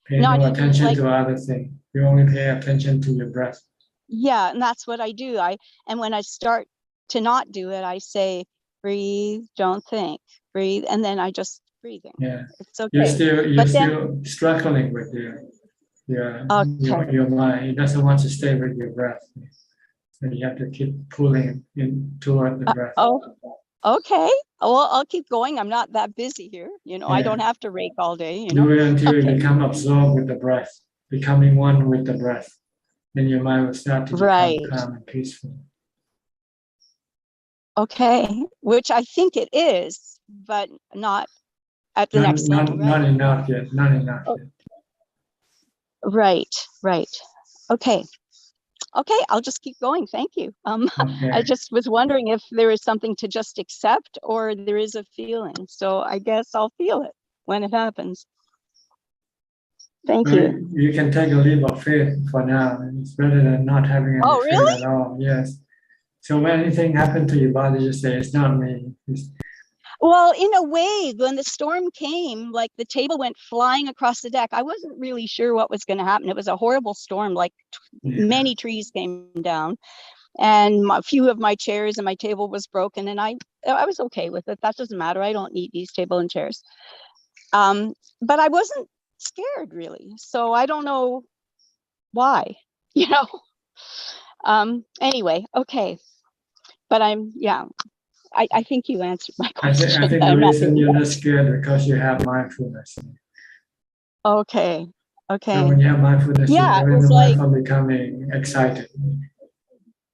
Pay no attention to other things. You only pay attention to your breath. Yeah, and that's what I do. And when I start to not do it, I say, breathe, don't think, breathe, and then I just breathing. Yeah, it's okay. You're still struggling with your mind. It doesn't want to stay with your breath. So you have to keep pulling in toward the breath. Oh, okay. Well, I'll keep going. I'm not that busy here. I don't have to rake all day. Do it until you become absorbed with the breath, becoming one with the breath. Then your mind will start to become calm and peaceful. Okay, which I think it is, but not at the next level. Not enough yet. Not enough yet. Right. Okay, I'll just keep going. Thank you. I just was wondering if there is something to just accept or there is a feeling. So I guess I'll feel it when it happens. Thank you. You can take a leap of faith for now. It's better than not having any faith at all. Yes. So when anything happened to your body, you say, it's not me. Well, in a way, when the storm came, like the table went flying across the deck. I wasn't really sure what was going to happen. It was a horrible storm, like many trees came down and a few of my chairs and my table was broken. And I was okay with it. That doesn't matter. I don't need these table and chairs. But I wasn't scared really. So I don't know why, anyway, okay. But I think you answered my question. I think the reason you're not scared because you have mindfulness. Okay. So when you have mindfulness, you're mindful from becoming excited.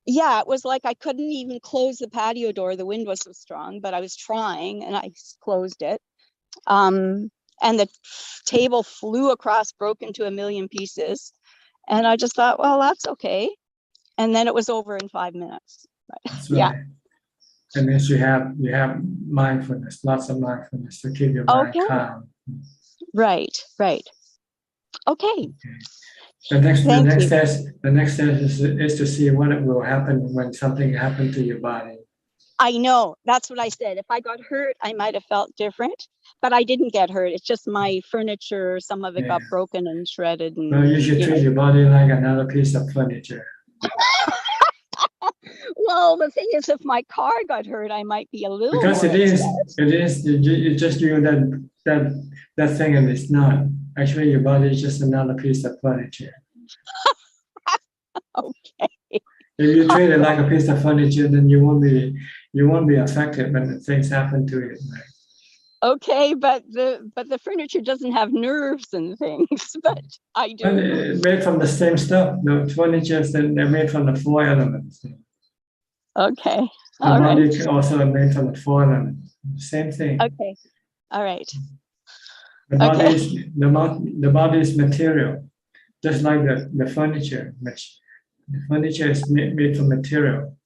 Yeah, it was like I couldn't even close the patio door. The wind was so strong, but I was trying and I closed it. And the table flew across, broke into a million pieces. And I just thought, well, that's okay. And then it was over in 5 minutes. That's right. Yeah. That means you have mindfulness, lots of mindfulness to keep your mind calm. Right. Okay. The next step is to see what will happen when something happened to your body. I know. That's what I said. If I got hurt, I might have felt different, but I didn't get hurt. It's just my furniture, some of it got broken and shredded. And, well, you should treat your body like another piece of furniture. Well, the thing is, if my car got hurt, I might be a little because more it is. You just doing that thing, and it's not. Actually, your body is just another piece of furniture. Okay. If you treat it like a piece of furniture, then you won't be affected when things happen to it. Right? Okay, but the furniture doesn't have nerves and things, but I do. And it's made from the same stuff. The furniture, they're made from the 4 elements. Okay. The body also made from the 4 elements. Same thing. Okay. All right. The body is material, just like the furniture, which The furniture is made from material.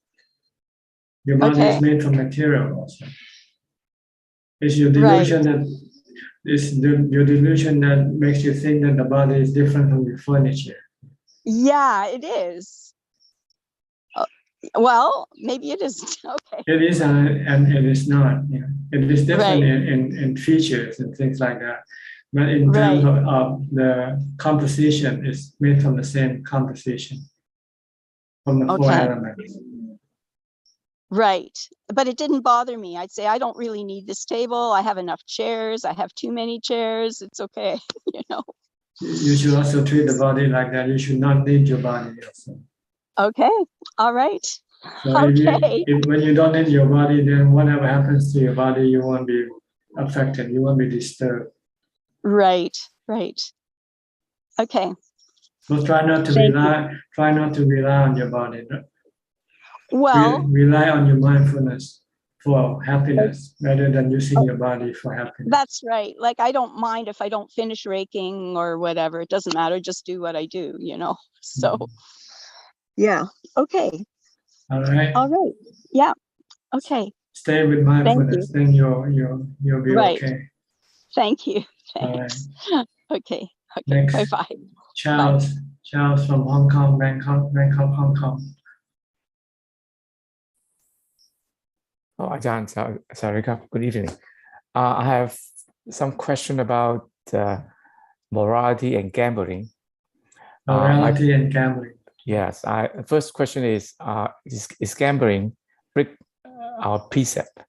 Your body is made from material also. It's your delusion your delusion that makes you think that the body is different from the furniture. Yeah, it is. Well, maybe it isn't. Okay. It is and it is not. Yeah. It is different in features and things like that. But in terms of the composition, it's made from the same composition, from the four elements. Right. But it didn't bother me. I'd say, I don't really need this table. I have enough chairs. I have too many chairs. It's okay. You know. You should also treat the body like that. You should not need your body also. Okay. All right. So when you don't need your body, then whatever happens to your body, you won't be affected. You won't be disturbed. Right. Right. Okay. So try not to rely on your body. Well, rely on your mindfulness for happiness rather than using your body for happiness. That's right. Like, I don't mind if I don't finish raking or whatever. It doesn't matter. Just do what I do, you know? So, yeah. Okay. All right. All right. Yeah. Okay. Stay with mindfulness, then you'll be okay. Thank you. Thanks. Right. Okay. Next. Bye-bye. Charles from Hong Kong, Bangkok, Hong Kong. Oh, Ajaan, sorry, good evening. I have some question about morality and gambling. Morality and gambling. Yes. First question is gambling break our precept?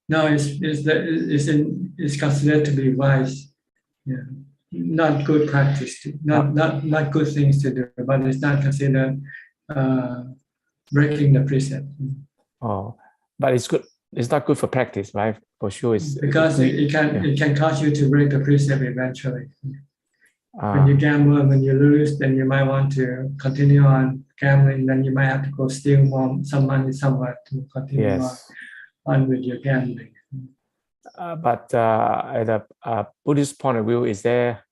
No, it's considered to be wise. Yeah. Not good practice, not good things to do, but it's not considered breaking the precept. Oh, but it's good. It's not good for practice, right? For sure, because it can cause you to break the precept eventually. When you gamble and when you lose, then you might want to continue on gambling. Then you might have to go steal some money somewhere to continue on with your gambling. But at a Buddhist point of view, is there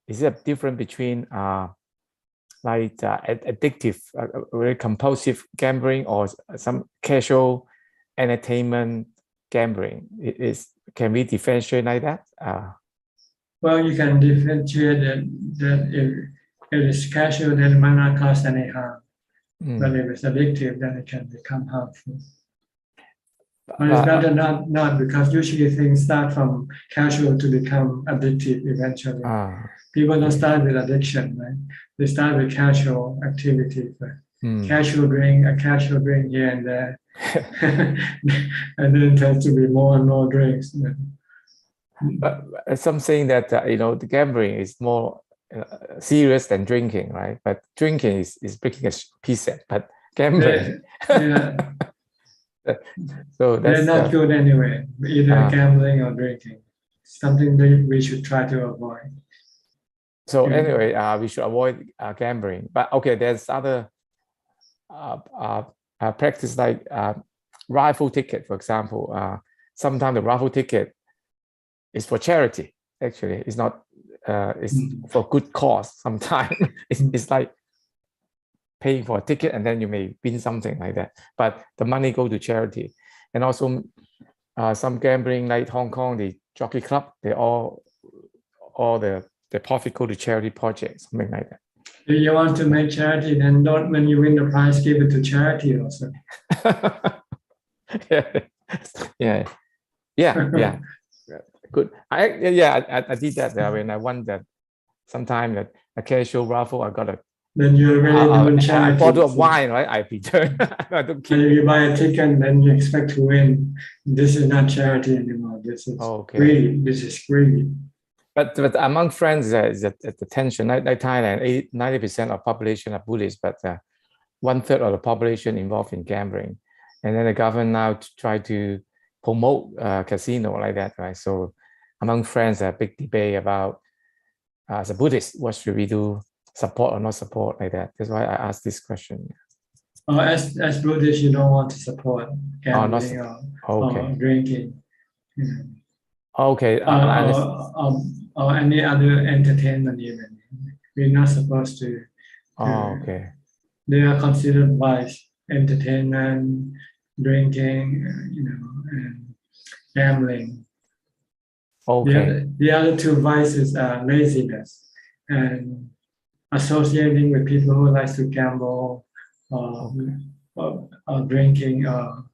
a difference between addictive, very compulsive gambling or some casual entertainment gambling? Can we differentiate like that? Well, you can differentiate that if it is casual, then it might not cause any harm. But if it's addictive, then it can become harmful. But it's better not because usually things start from casual to become addictive eventually. People don't start with addiction, right? They start with casual activity, casual drink here and there, and then it tends to be more and more drinks. But some saying that the gambling is more serious than drinking, right? But drinking is breaking a precept, but gambling. So they're not good anyway, either gambling or drinking. Something that we should try to avoid. So anyway, we should avoid gambling. But okay, there's other practice like raffle ticket, for example. Sometimes the raffle ticket is for charity. Actually, it's not. It's for good cause. Sometimes it's like paying for a ticket and then you may win something like that. But the money go to charity. And also some gambling like Hong Kong, the jockey club, they all the profit go to charity projects, something like that. If you want to make charity, then don't, when you win the prize, give it to charity also. Yeah. Good. I did that when I won that sometime at a casual raffle. I got a then you're really doing charity. A bottle of wine, right? I return. I don't keep. You buy a ticket and then you expect to win. This is not charity anymore. This is greedy. This is greedy. But among friends, is the tension. Like Thailand, 90% of population are Buddhists, but 1/3 of the population involved in gambling. And then the government now try to promote casino like that, right? So among friends, a big debate about as a Buddhist, what should we do? Support or not support like that. That's why I asked this question. As Buddhist, you don't want to support gambling or drinking. Okay. Or any other entertainment even. We're not supposed to they are considered vice: entertainment, drinking, and gambling. Okay. The other two vices are laziness and associating with people who like to gamble, or drinking, or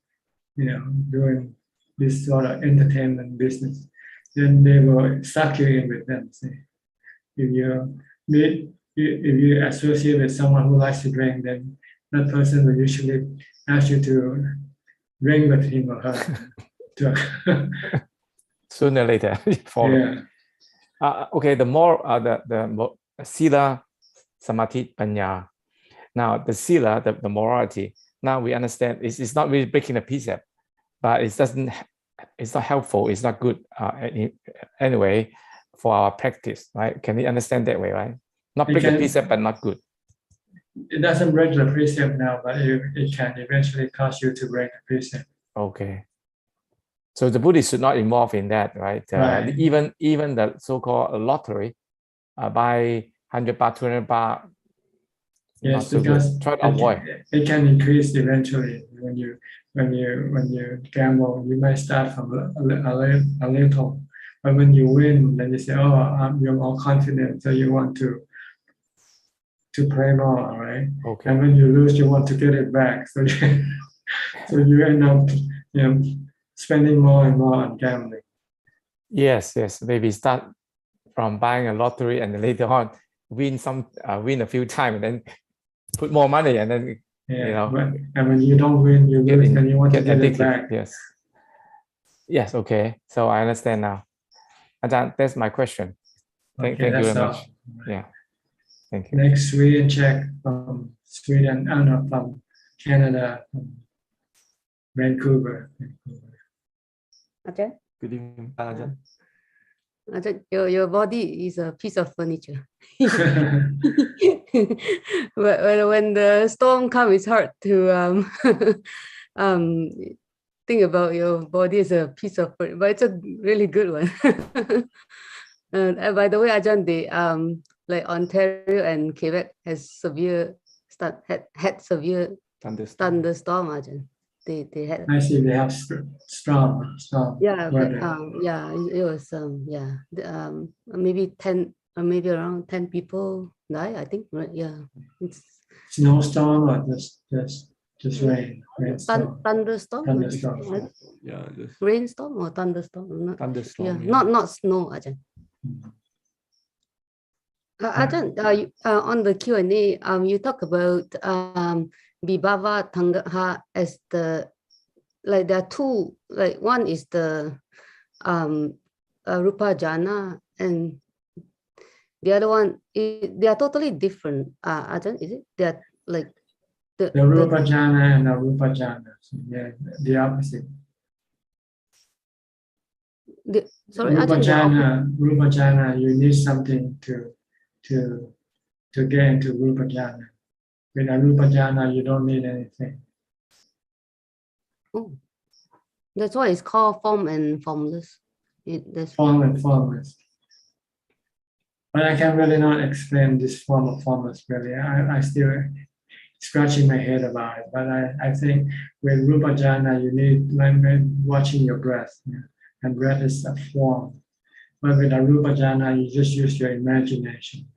doing this sort of entertainment business. Then they will suck you in with them. See? If you associate with someone who likes to drink, then that person will usually ask you to drink with him or her. Sooner or later, follow. Yeah. Okay, the more the sila, samadhi, panya. Now the sila, the morality. Now we understand it's not really breaking the precept, but it's not helpful. It's not good anyway for our practice, right? Can we understand that way, right? Not break the precept, but not good. It doesn't break the precept now, but it can eventually cause you to break the precept. Okay. So the Buddhists should not involve in that, right? Right. Even the so-called lottery, buy 100 baht, 200 baht. Yes, so because try to avoid. It can increase eventually when you gamble. You might start from a little, but when you win, then you say, "Oh, you're more confident, so you want to play more, right?" Okay. And when you lose, you want to get it back, so you end up spending more and more on gambling. Yes. Maybe start from buying a lottery and then later on win a few times and then put more money and then and when you don't win, you lose, and you want to get it back. Yes. Okay. So I understand now. Ajahn, that's my question. Thank you very much. Yeah. Thank you. Next, we check from Sweden, from Canada, from Vancouver. Ajahn? Good evening, Ajahn. Ajahn, your body is a piece of furniture. when the storm comes, it's hard to think about your body as a piece of furniture, but it's a really good one. By the way, Ajahn, like Ontario and Quebec has had severe thunderstorm, Ajahn. They had. I see they have strong Yeah, weather. but it was maybe 10 or maybe around 10 people died, I think. Right? Yeah. It's snowstorm or just rain. Thunderstorm. Thunderstorm. Yeah. Rainstorm or thunderstorm? Thunderstorm. Yeah. Not snow, Ajahn. Ajahn, on the Q&A, you talk about Vibhava Tangaha as there are two, like one is the Rupa Jhana, and the other one, they are totally different. Ajahn, is it? They are like the Rupa Jhana and the Rupa Jhana. So the opposite. Sorry, Rupa Ajahn, Jhana, you need something to get into Rupa Jhana. With a Rupa Jhana, you don't need anything. Oh, that's why it's called form and formless. Form and formless. But I can really not explain this form of formless really. I still scratching my head about it. But I think with Rupa Jhana, you need like watching your breath. Yeah? And breath is a form. But with a Rupa Jhana, you just use your imagination.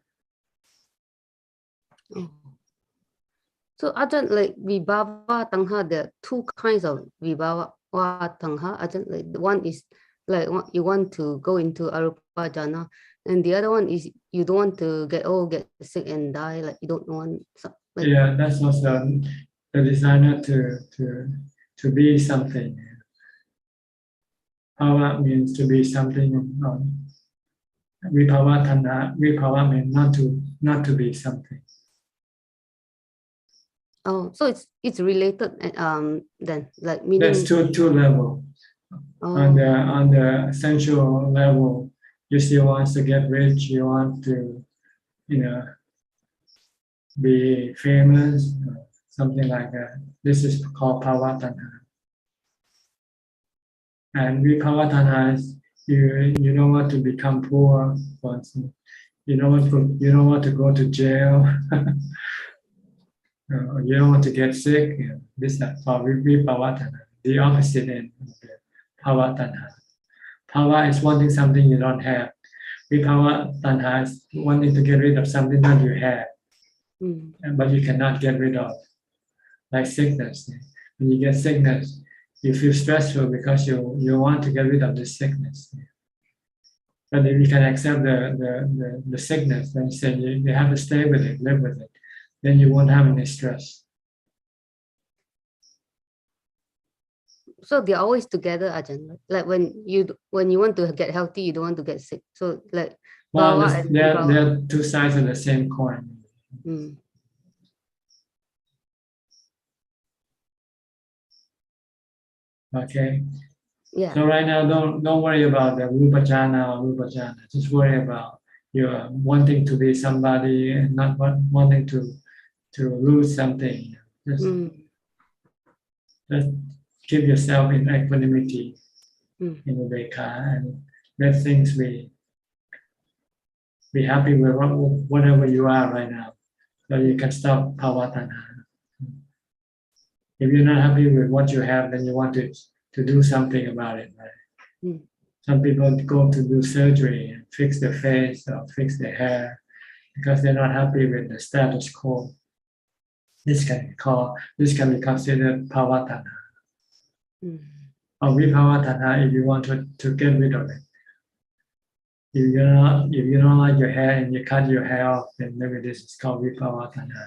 Oh. So Ajahn, like Vibhava Tangha, there are two kinds of Vibhava Tangha. Ajahn, like one is like you want to go into Arupa Jhana, and the other one is you don't want to get sick and die. Like you don't want. Like, yeah, that's also the desire to be something. Bhava means to be something. Vibhava Tangha, Vibhava means not to be something. Oh, so it's related then, like meaning. There's two levels. Oh. On the sensual level, you still want to get rich. You want to, be famous, something like that. This is called Bhava Tangha. And Vibhava Tangha is you don't want to become poor, for instance. You don't want to go to jail. you don't want to get sick. This is for Vibhava Tanha, the opposite end of the Bhava Tanha. Bhava is wanting something you don't have. Vibhava Tanha is wanting to get rid of something that you have, but you cannot get rid of, like sickness. When you get sickness, you feel stressful because you want to get rid of the sickness. But if you can accept the sickness, then you say you have to stay with it, live with it, then you won't have any stress. So they're always together, Ajahn. Like when you want to get healthy, you don't want to get sick. So like Well, Bhava and they're Vibhava. two sides of the same coin. Okay. Yeah. So right now, don't worry about the rupa jhana or rupa jhana. Just worry about your wanting to be somebody and not wanting to lose something. Just keep yourself in equanimity, in Ubeka, and let things be happy with whatever you are right now, so you can stop bhava tanha. If you're not happy with what you have, then you want to do something about it, right? Some people go to do surgery and fix their face or fix their hair because they're not happy with the status quo. This can be considered bhava tanha. Or vibhava tanha if you want to get rid of it. If you don't like your hair and you cut your hair off, then maybe this is called vibhava tanha.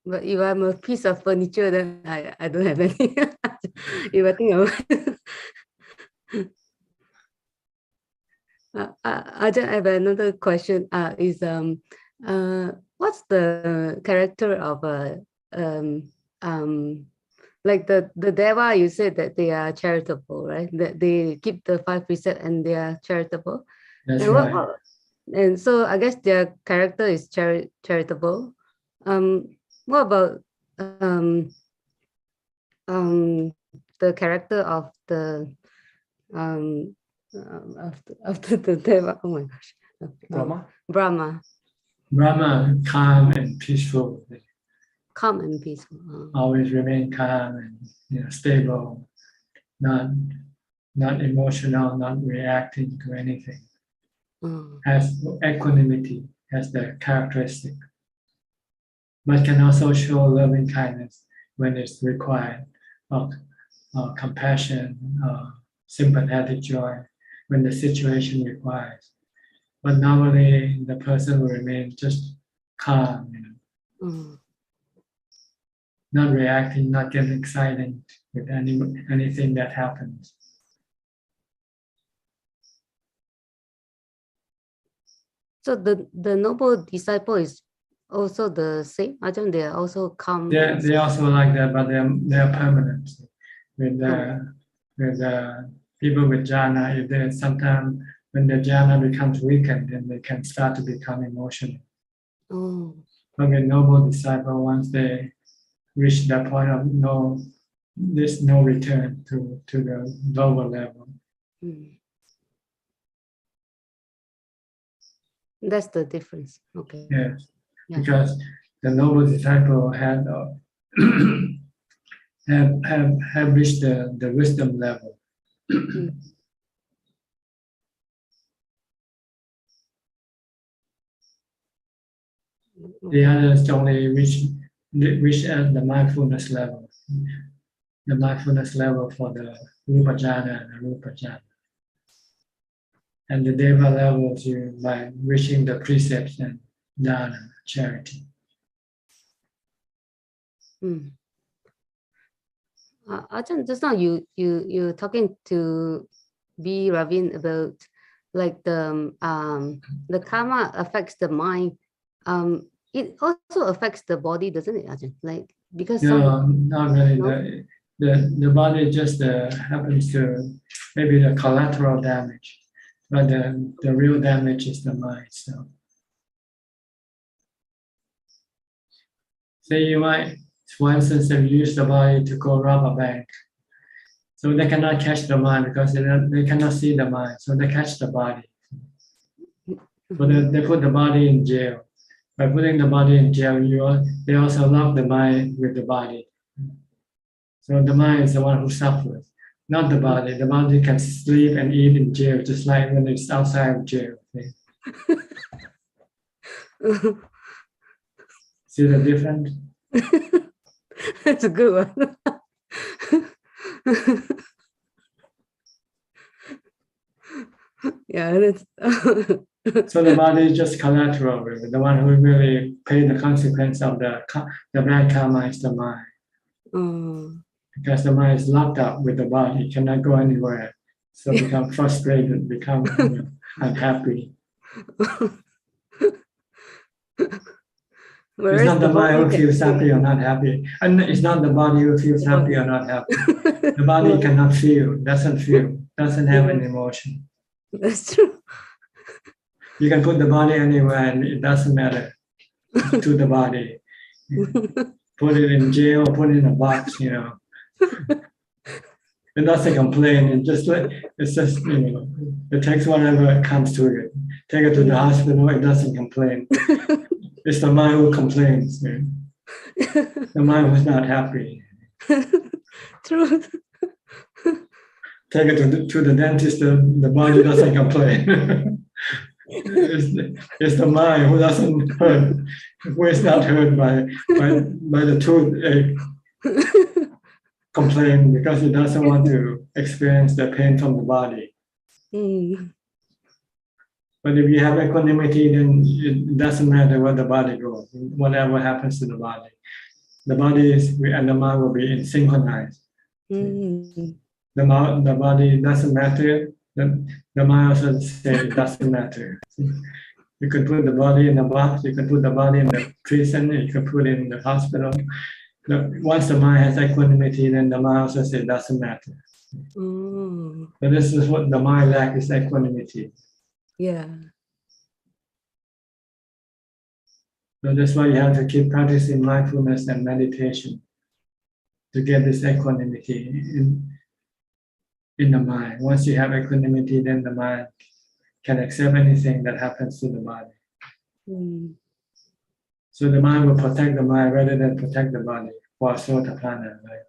But if I'm a piece of furniture, then I don't have any. If I think Ajahn, I have another question. What's the character of like the Deva? You said that they are charitable, right? That they keep the 5 precepts and they are charitable. That's and right. And so I guess their character is charitable. What about the character of the the Deva? Oh my gosh, Brahma. Brahma, calm and peaceful. Calm and peaceful. Always remain calm and stable, not emotional, not reacting to anything. Has equanimity as the characteristic, but can also show loving kindness when it's required, or compassion, sympathetic joy when the situation requires. But normally the person will remain just calm, not reacting, not getting excited with anything that happens. So the noble disciple is also the same. Ajahn, they are also calm. They also like that, but they're permanent. With the people with jhana, if they sometimes when the jhana becomes weakened, then they can start to become emotional. But with noble disciple, once they reach that point of there's no return to the lower level. That's the difference. Okay. Yes, because the noble disciple had have reached the wisdom level. The others only reach at the mindfulness level. The mindfulness level for the rupa jhana and the rupa jhana. And the deva levels you by reaching the precepts and dana, charity. Ajahn, just now you're talking to B. Ravin about like the karma affects the mind. It also affects the body, doesn't it, Ajahn? Like because no, not really. The body just happens to maybe the collateral damage, but the real damage is the mind. So, say you might, for instance, if you use the body to go rob a bank, So they cannot catch the mind because they cannot see the mind. So they catch the body. So they put the body in jail. By putting the body in jail, they also lock the mind with the body. So the mind is the one who suffers, not the body. The body can sleep and eat in jail, just like when it's outside of jail. Okay? See the difference? That's a good one. Yeah, that's so the body is just collateral. Really. The one who really pay the consequence of the bad karma is the mind. Because the mind is locked up with the body, it cannot go anywhere. So become frustrated, become unhappy. It's not the mind who feels happy or not happy. And it's not the body who feels happy or not happy. The body cannot feel, doesn't have an emotion. That's true. You can put the body anywhere and it doesn't matter to the body. Put it in jail, put it in a box, It doesn't complain. It just, it takes whatever comes to it. Take it to the hospital, it doesn't complain. It's the mind who complains. The mind who's not happy. True. Take it to the dentist, the body doesn't complain. It's the mind who doesn't hurt, who is not hurt by the toothache. Complain because it doesn't want to experience the pain from the body. But if you have equanimity, then it doesn't matter where the body goes, whatever happens to the body. The body and the mind will be synchronized. The body doesn't matter. The mind also says it doesn't matter. You could put the body in a box, you could put the body in the prison, you could put it in the hospital. Once the mind has equanimity, then the mind also says it doesn't matter. But this is what the mind lacks, is equanimity. Yeah. So that's why you have to keep practicing mindfulness and meditation to get this equanimity in the mind. Once you have equanimity, then the mind can accept anything that happens to the body. So the mind will protect the mind rather than protect the body for Sotapanna, right?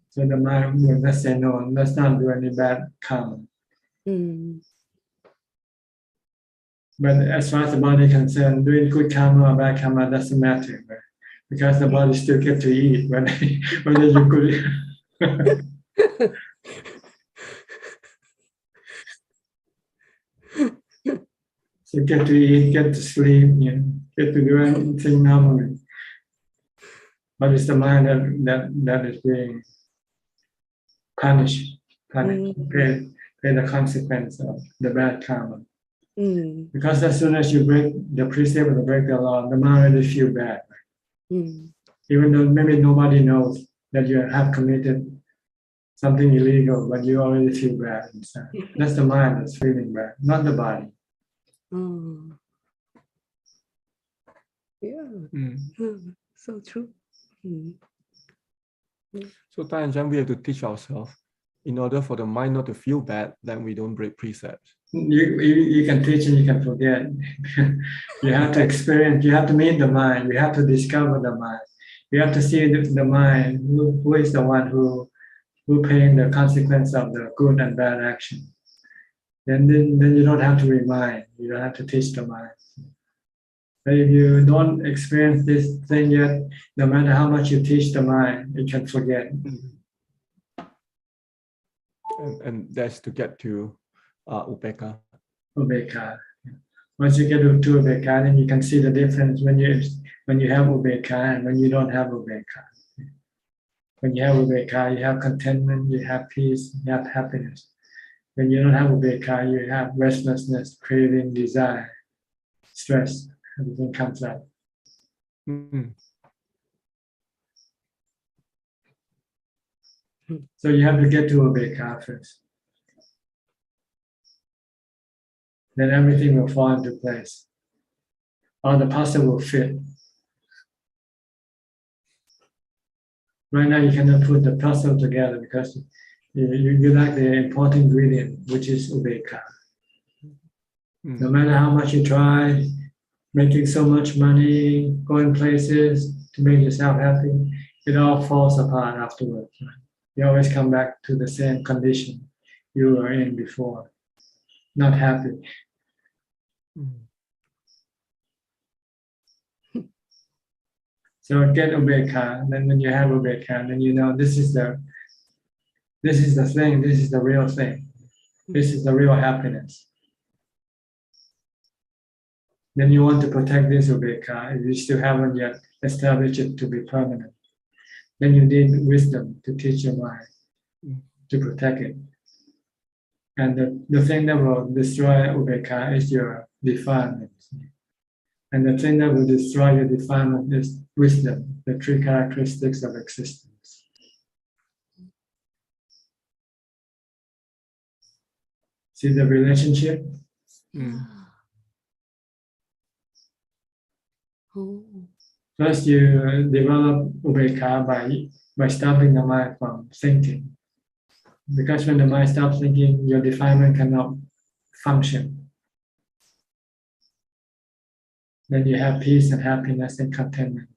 So the mind will just say, no, let's not do any bad karma. But as far as the body is concerned, doing good karma or bad karma doesn't matter, right? Because the body still gets to eat whether you could. So get to eat, get to sleep, get to do anything normally. But it's the mind that is being punished, pay the consequence of the bad karma. Because as soon as you break the precept or break the law, the mind already feels bad. Even though maybe nobody knows that you have committed something illegal, but you already feel bad inside. That's the mind that's feeling bad, not the body. Yeah. So true. So Thai and Jan, we have to teach ourselves in order for the mind not to feel bad, then we don't break precepts. You can teach and you can forget. You have to experience, you have to meet the mind, you have to discover the mind. You have to see the mind, who is the one who paying the consequence of the good and bad action. Then you don't have to remind, you don't have to teach the mind. But if you don't experience this thing yet, no matter how much you teach the mind, it can forget. And that's to get to Ubeka. Ubeka. Once you get to Ubeka, then you can see the difference when you have Ubeka and when you don't have Ubeka. When you have Ubeka, you have contentment, you have peace, you have happiness. When you don't have Ubeka, you have restlessness, craving, desire, stress. Everything comes up. So you have to get to Ubeka first. Then everything will fall into place. All the puzzle will fit. Right now you cannot put the puzzle together because You lack the important ingredient, which is Ubeka. No matter how much you try, making so much money, going places to make yourself happy, it all falls apart afterwards. Right? You always come back to the same condition you were in before, not happy. So get Ubeka. Then when you have Ubeka, then you know this is the thing. This is the real thing. This is the real happiness. Then you want to protect this Ubeka if you still haven't yet established it to be permanent. Then you need wisdom to teach your mind to protect it. And the thing that will destroy Ubeka is your defilement. And the thing that will destroy your defilement is wisdom, the three characteristics of existence. See the relationship? First, you develop Ubeka by stopping the mind from thinking. Because when the mind stops thinking, your defilement cannot function. Then you have peace and happiness and contentment.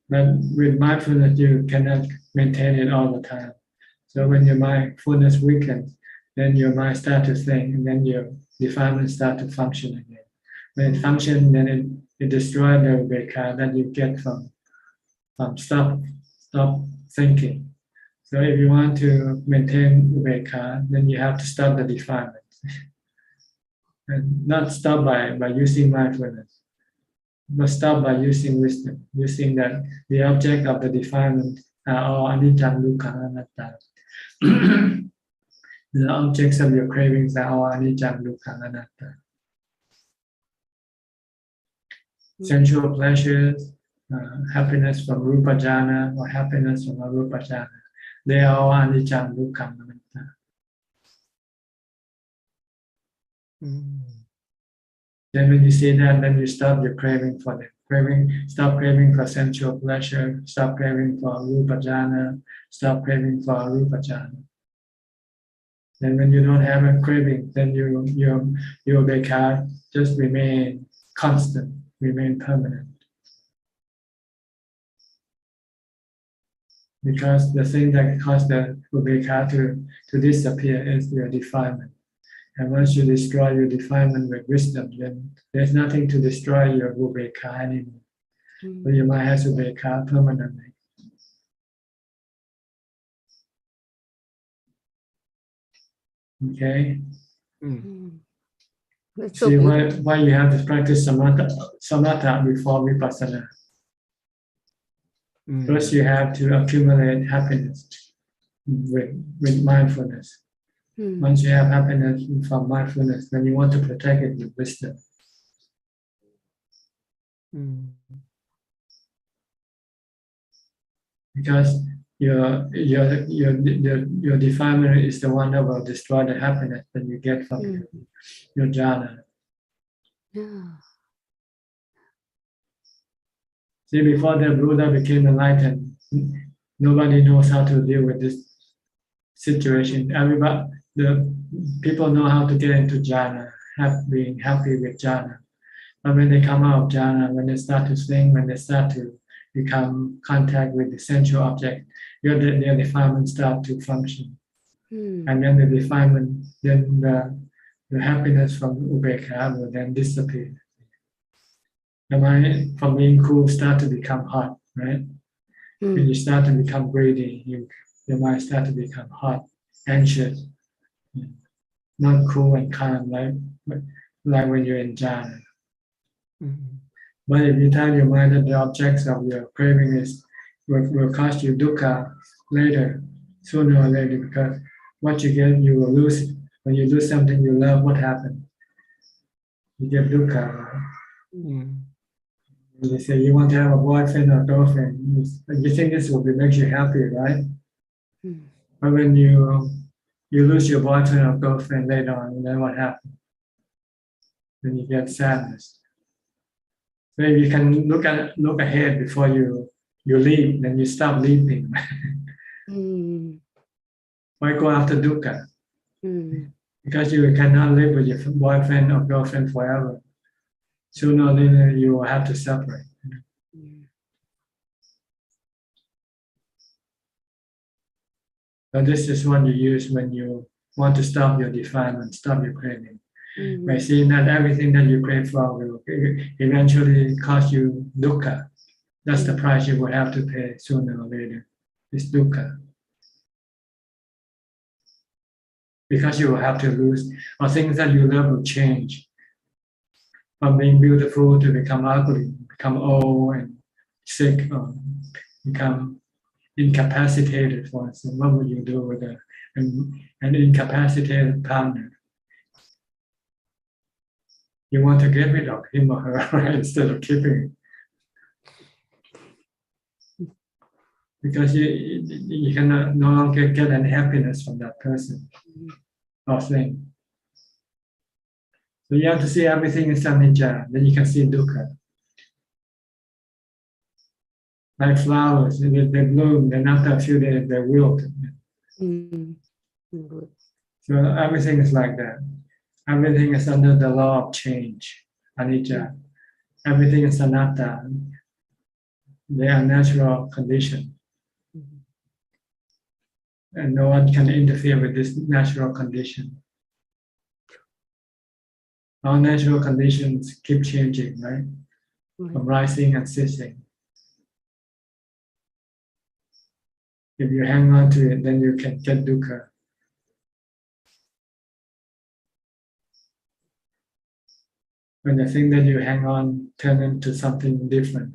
But with mindfulness, you cannot maintain it all the time. So when your mindfulness weakens, then your mind starts to think, and then your defilement starts to function again. When it functions, then it destroys the Ubeka that you get from stop thinking. So if you want to maintain Ubeka, then you have to stop the defilement. And not stop by using mindfulness, but stop by using wisdom, using that the object of the defilement are all anicca, dukkha, anatta. The objects of your cravings are all anicca, dukkha, anatta. Sensual pleasures, happiness from rupa jhana or happiness from arupa jhana, they are all anicca, dukkha, anatta. Then when you see that, then you stop your craving for them. Stop craving for sensual pleasure, stop craving for rupa jhana, stop craving for arupa jhana. Then when you don't have a craving, then your Ubeka just remain constant, remain permanent. Because the thing that caused the Ubeka to disappear is your defilement. And once you destroy your defilement with wisdom, then there's nothing to destroy your Ubeka anymore. So your mind has Ubeka permanently. Okay? See why you have to practice samatha before vipassana. First, you have to accumulate happiness with mindfulness. Once you have happiness from mindfulness, then you want to protect it with wisdom. Because your defilement is the one that will destroy the happiness that you get from your jhana. See, before the Buddha became enlightened, nobody knows how to deal with this situation. The people know how to get into jhana, being happy with jhana. But when they come out of jhana, when they start to think, when they start to become contact with the sensual object, their defilement start to function. And then the defilement, then the happiness from Ubeka will then disappear. The mind from being cool start to become hot, right? When you start to become greedy, your mind start to become hot, anxious, not cool and calm like when you're in jhana. But if you tell your mind that the objects of your craving will cause you dukkha later, sooner or later, because what you get, you will lose it. When you do something you love, what happens? You get dukkha, right? You say you want to have a boyfriend or girlfriend. You think this will make you happy, right? But when you lose your boyfriend or girlfriend later on, then what happens? Then you get sadness. So if you can look ahead before you leap, then you stop leaping. Why go after dukkha? Mm. Because you cannot live with your boyfriend or girlfriend forever. Sooner or later, you will have to separate. So this is what you use when you want to stop your defilement, stop your craving. By seeing that everything that you crave for will eventually cause you dukkha. That's the price you will have to pay sooner or later. It's dukkha. Because you will have to lose, or things that you love will change. From being beautiful to become ugly, become old and sick, or become incapacitated, for instance. What would you do with an incapacitated partner? You want to get rid of him or her, right, instead of keeping it. Because you cannot no longer get any happiness from that person or thing. So you have to see everything is anicca, then you can see dukkha. Like flowers, they bloom, then after a few days they wilt. So everything is like that. Everything is under the law of change, anicca. Everything is anatta. They are natural condition. And no one can interfere with this natural condition. Our natural conditions keep changing, right? From rising and ceasing. If you hang on to it, then you can get dukkha. When the thing that you hang on turn into something different,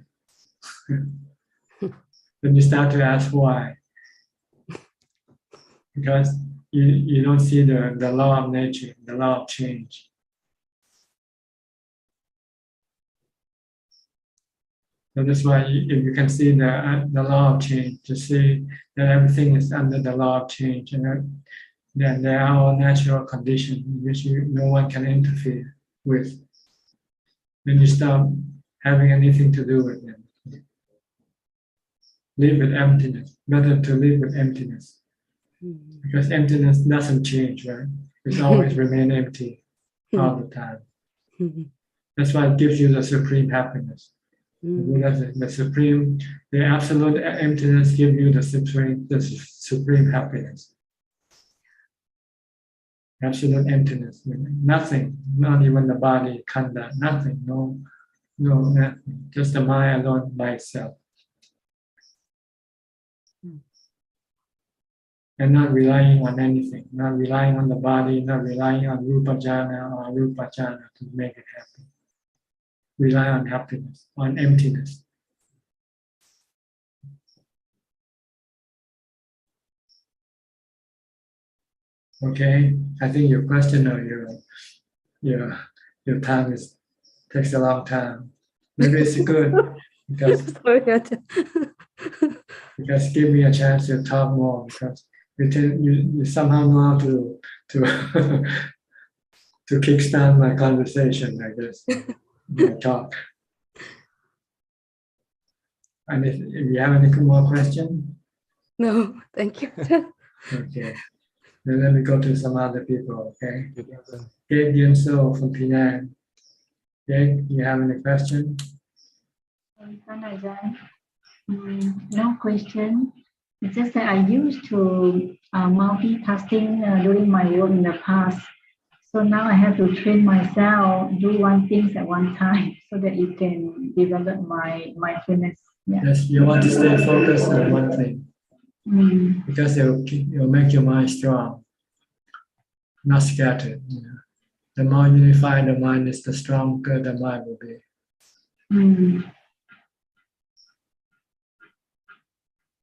then you start to ask why. Because you don't see the law of nature, the law of change. So that's why if you can see the law of change, to see that everything is under the law of change, and then there are all natural conditions which no one can interfere with. Then you stop having anything to do with them. Live with emptiness. Better to live with emptiness. Because emptiness doesn't change, right? It's always remain empty all the time. That's why it gives you the supreme happiness. The supreme, the absolute emptiness gives you the supreme happiness. Absolute emptiness, nothing, not even the body, khanda, nothing, no, nothing, just the mind alone by itself. And not relying on anything, not relying on the body, not relying on rupa jhana or arupa jhana to make it happen. Rely on happiness, on emptiness. Okay, I think your question or your time takes a long time. Maybe it's good because give me a chance to talk more, because you somehow know how to to kickstart my conversation, I guess. My talk. And if you have any more questions? No, thank you. Okay. Then let me go to some other people, okay? Gabe Yunso from Penang. Gabe, you have any question? No question. It's just that I used to multitasking during my work in the past. So now I have to train myself, do one thing at one time so that it can develop my mindfulness. Yeah. Yes, you want to stay focused on one thing. Because it'll make your mind strong, not scattered. You know. The more unified the mind is, the stronger the mind will be.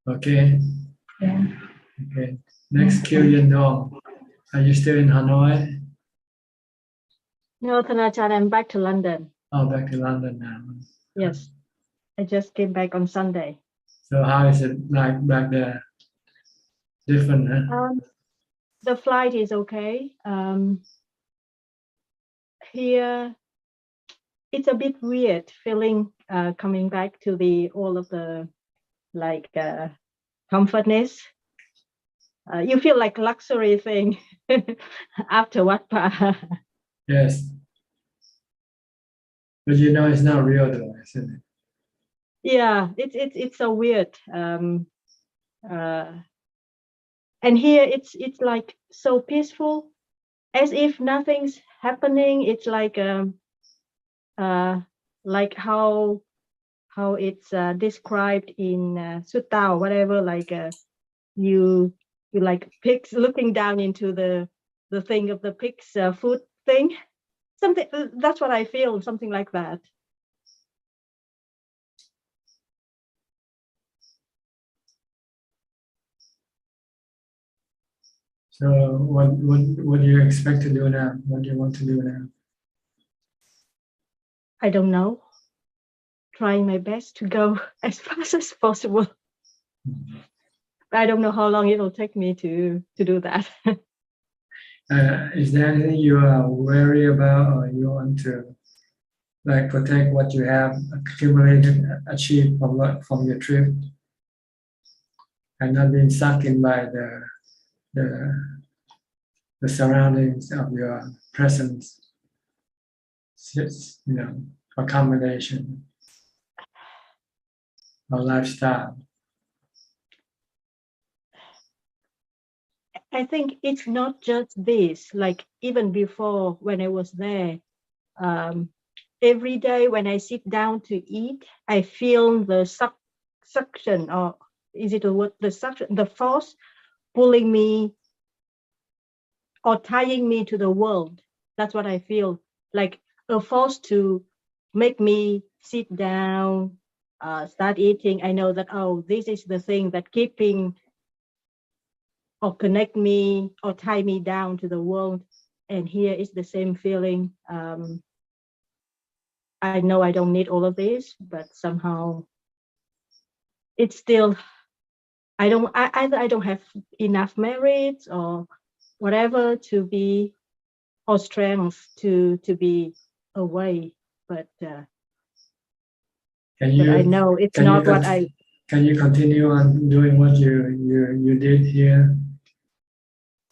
Okay? Yeah. Okay. Next, Kilian Dong. Are you still in Hanoi? No, Thanachan, I'm back to London. Oh, back to London now. Yes. I just came back on Sunday. So how is it like back there? Different, huh? The flight is okay. Here, it's a bit weird feeling coming back to all of the comfortness. you feel like luxury thing after Watpa. Yes. But you know it's not real though, isn't it? Yeah, it's so weird. And here it's like so peaceful, as if nothing's happening. It's like how it's described in Sutta or whatever, like you like pigs looking down into the thing of the pig's food thing. Something that's what I feel, something like that. So what do you expect to do now? What do you want to do now? I don't know. Trying my best to go as fast as possible. I don't know how long it will take me to do that. Is there anything you are worried about, or you want to like protect what you have accumulated, achieved from your trip, and not being sucked in by the surroundings of your presence, accommodation or lifestyle? I think it's not just this. Like even before, when I was there, every day when I sit down to eat, I feel the suction, or is it a word? The suction, the force pulling me or tying me to the world. That's what I feel, like a force to make me sit down, start eating. I know that, oh, this is the thing that keeping or connect me or tie me down to the world. And here is the same feeling. I know I don't need all of this, but somehow it's still, I don't have enough merits or whatever to be, or strength to be away. But I know it's not what I. Can you continue on doing what you did here,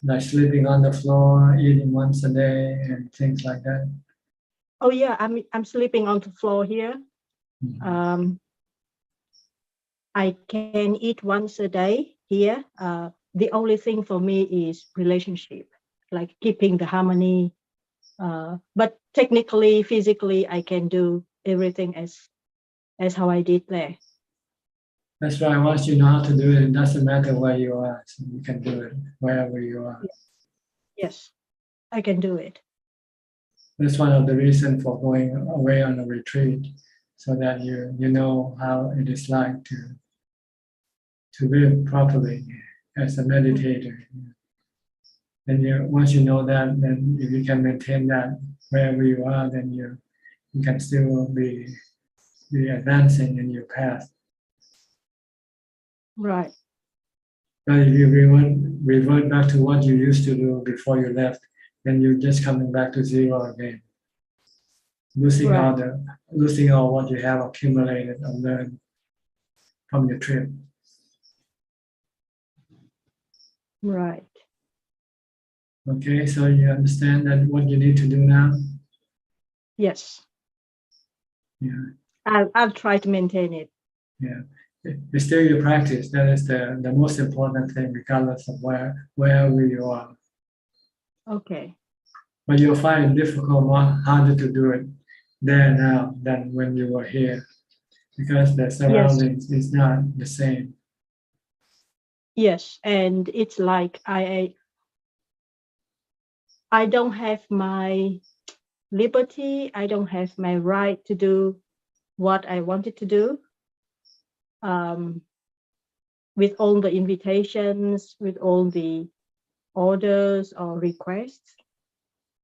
like sleeping on the floor, eating once a day, and things like that? Oh yeah, I'm sleeping on the floor here. Mm-hmm. I can eat once a day here. The only thing for me is relationship, like keeping the harmony. But technically, physically, I can do everything as how I did there. That's why once you know how to do it, it doesn't matter where you are, so you can do it wherever you are. Yes, I can do it. That's one of the reasons for going away on a retreat, so that you know how it is like to live properly as a meditator. And once you know that, then if you can maintain that wherever you are, then you can still be advancing in your path. Right. But if you revert back to what you used to do before you left, then you're just coming back to zero again, losing all what you have accumulated and learned from your trip. Right. Okay, so you understand that what you need to do now? Yes. Yeah. I'll try to maintain it. Yeah. It's still your practice. That is the most important thing, regardless of wherever you are. Okay. But you'll find it difficult, harder to do it there now than when you were here, because the surroundings is not the same. Yes, and it's like I don't have my liberty. I don't have my right to do what I wanted to do. With all the invitations, with all the orders or requests.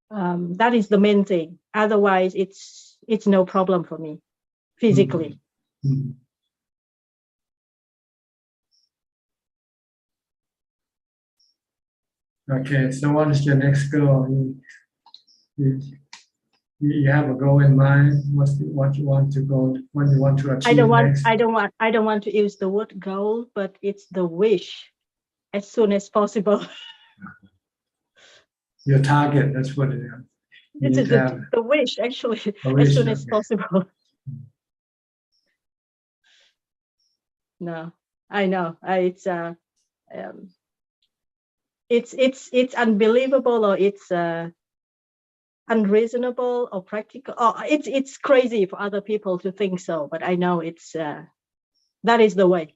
That is the main thing. Otherwise, it's no problem for me physically. Mm-hmm. Okay, so what is your next goal? You have a goal in mind. What you want to go? What you want to achieve next? I don't want to use the word goal, but it's the wish. as soon as possible. Your target, that's what it is. You This need is to have the wish, actually, a as wish, soon as okay. possible. No, I know. It's unbelievable, or it's unreasonable or practical. Oh, it's crazy for other people to think so, but I know it's that is the way.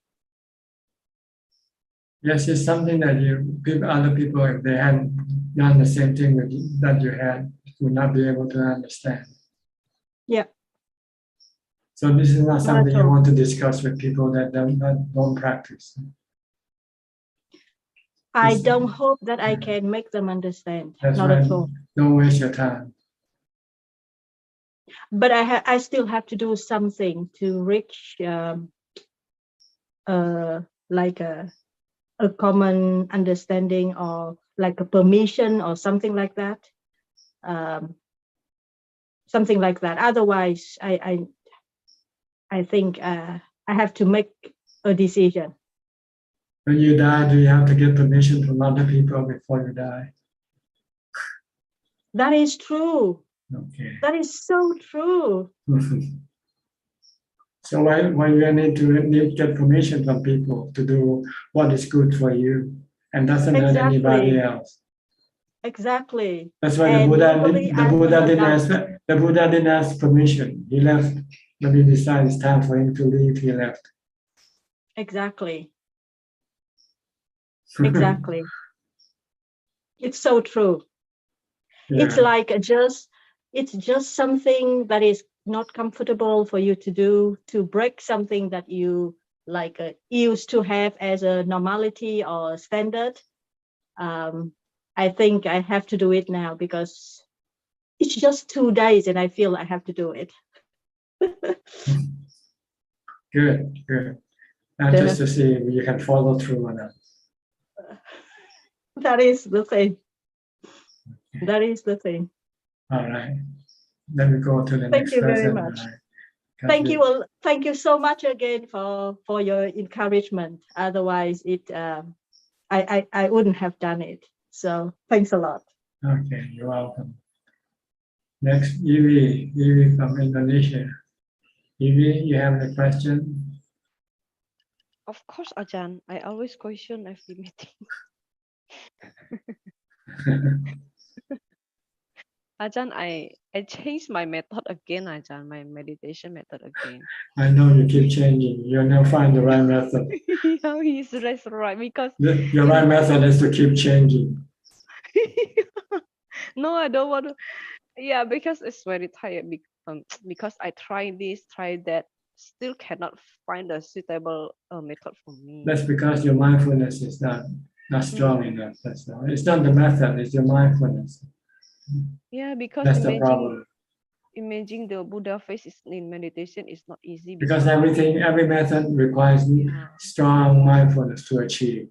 Yes, it's something that other people, if they hadn't done the same thing that you had, would not be able to understand. Yeah. So this is not something at you all. want to discuss with people that don't practice. I don't hope that I can make them understand. That's Not right. at all. Don't waste your time. But I still have to do something to reach like a common understanding, or like a permission or something like that. Something like that. Otherwise, I think I have to make a decision. When you die, do you have to get permission from other people before you die? That is true. Okay. That is so true. So why you need to get permission from people to do what is good for you and doesn't hurt anybody else? Exactly. That's why And the Buddha didn't ask permission. He left when he decided it's time for him to leave. He left. Exactly. Exactly. It's so true. Yeah. It's like it's just something that is not comfortable for you to do, to break something that you like used to have as a normality or standard. I think I have to do it now because it's just 2 days and I feel I have to do it. Good. And just to see if you can follow through on that. That is the thing. That is the thing. All right. Let me go to the Thank next you person. very much. Thank you. Well, thank you so much again for your encouragement. Otherwise, I wouldn't have done it. So thanks a lot. Okay, you're welcome. Next, Evie from Indonesia. Evie, you have a question? Of course, Ajahn. I always question every meeting. Ajahn, I changed my method again, Ajahn, my meditation method again. I know you keep changing. You'll never find the right method. Yeah, he's right because The right method is to keep changing. No, I don't want to. Yeah, because it's very tired. Because I try this, try that, still cannot find a suitable method for me. That's because your mindfulness is not strong enough. That's all. It's not the method, it's your mindfulness. Yeah, because that's the problem. Imaging the Buddha face in meditation is not easy. Because every method requires strong mindfulness to achieve.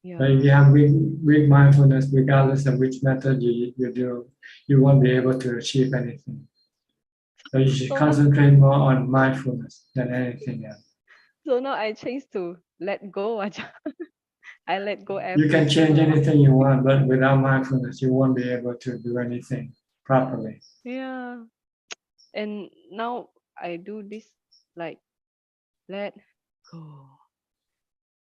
Yeah. But if you have weak mindfulness, regardless of which method you do, you won't be able to achieve anything. So you should concentrate more on mindfulness than anything else. So now I changed to let go. I let go everything. You can change anything you want, but without mindfulness, you won't be able to do anything properly. Yeah. And now I do this like, let go.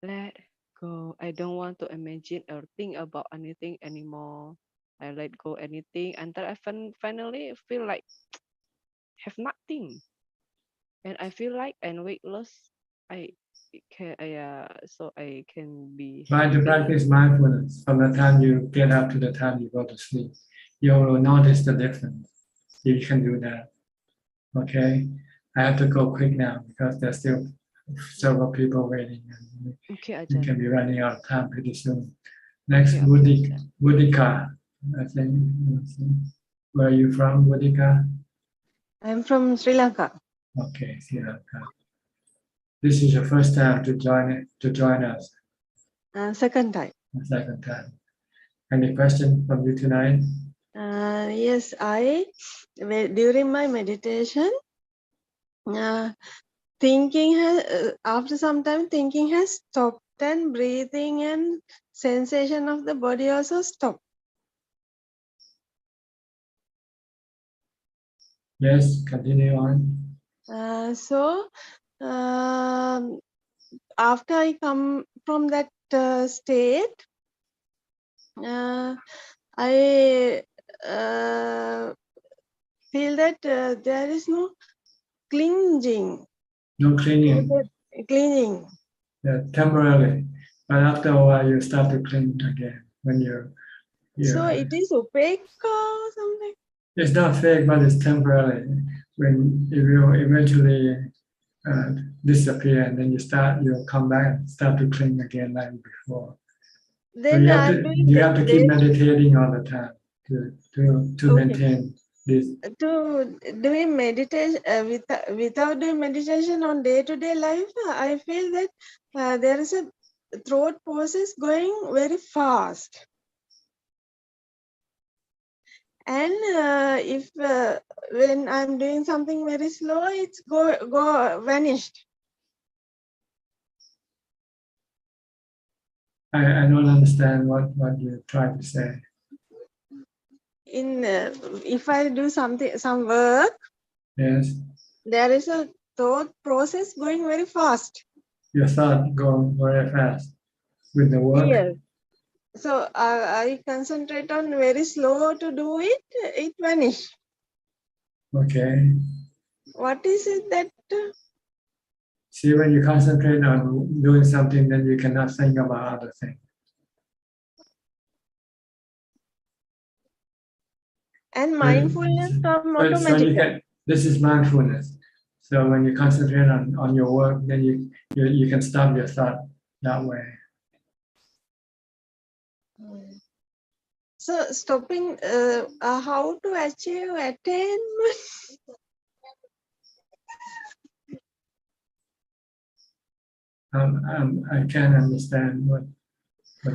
Let go. I don't want to imagine or think about anything anymore. I let go anything until I finally feel like have nothing. And I feel like I'm weightless. So I can be. Try to practice mindfulness from the time you get up to the time you go to sleep. You will notice the difference. You can do that. Okay, I have to go quick now because there's still several people waiting. And okay, you can be running out of time pretty soon. Next, okay, Ubeka, I think. Where are you from, Ubeka? I'm from Sri Lanka. Okay, Sri Lanka. This is your first time to join us. Second time. Second time. Any question from you tonight? Yes, during my meditation, thinking has after some time thinking has stopped. then breathing and sensation of the body also stop. Yes, continue on. So after I come from that state, I feel that there is no clinging. No clinging. Clinging. Yeah, temporarily. But after a while, you start to cling again when you're. So it is Ubeka or something? It's not fake, but it's temporary. When it will eventually disappear, and then you'll come back and start to cling again like before. Then So you have to keep meditating all the time to maintain this. To doing meditation without doing meditation on day-to-day life, I feel that there is a throat process going very fast. And if when I'm doing something very slow, it's go vanished. I don't understand what you're trying to say. In if I do some work, yes, there is a thought process going very fast. Your thought going very fast with the work. Yes. So I concentrate on very slow to do it. It vanish. Okay. What is it that? See, when you concentrate on doing something, then you cannot think about other things. And mindfulness come automatically. This is mindfulness. So when you concentrate on your work, then you can stop your thought that way. So stopping, how to achieve attainment? I can't understand what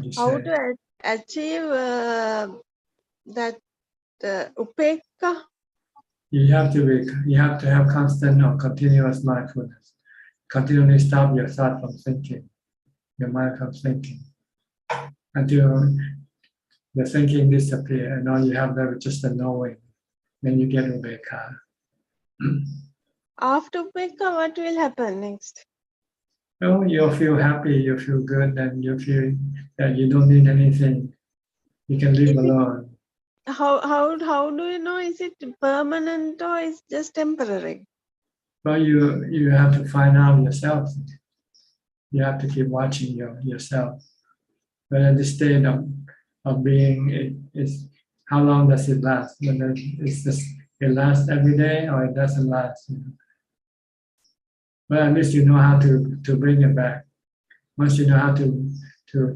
you How say. to achieve that Ubeka? You have to have constant or continuous mindfulness. Continually stop your thought from thinking, your mind from thinking, until the thinking disappear, and all you have there is just a knowing. Then you get Ubeka. After Ubeka, what will happen next? Oh, you'll feel happy, you feel good, and you feel that you don't need anything. You can live alone. How do you know? Is it permanent or is just temporary? Well, you have to find out yourself. You have to keep watching yourself. Whether the state of being is how long does it last? Whether it lasts every day or it doesn't last. But at least you know how to bring it back. Once you know how to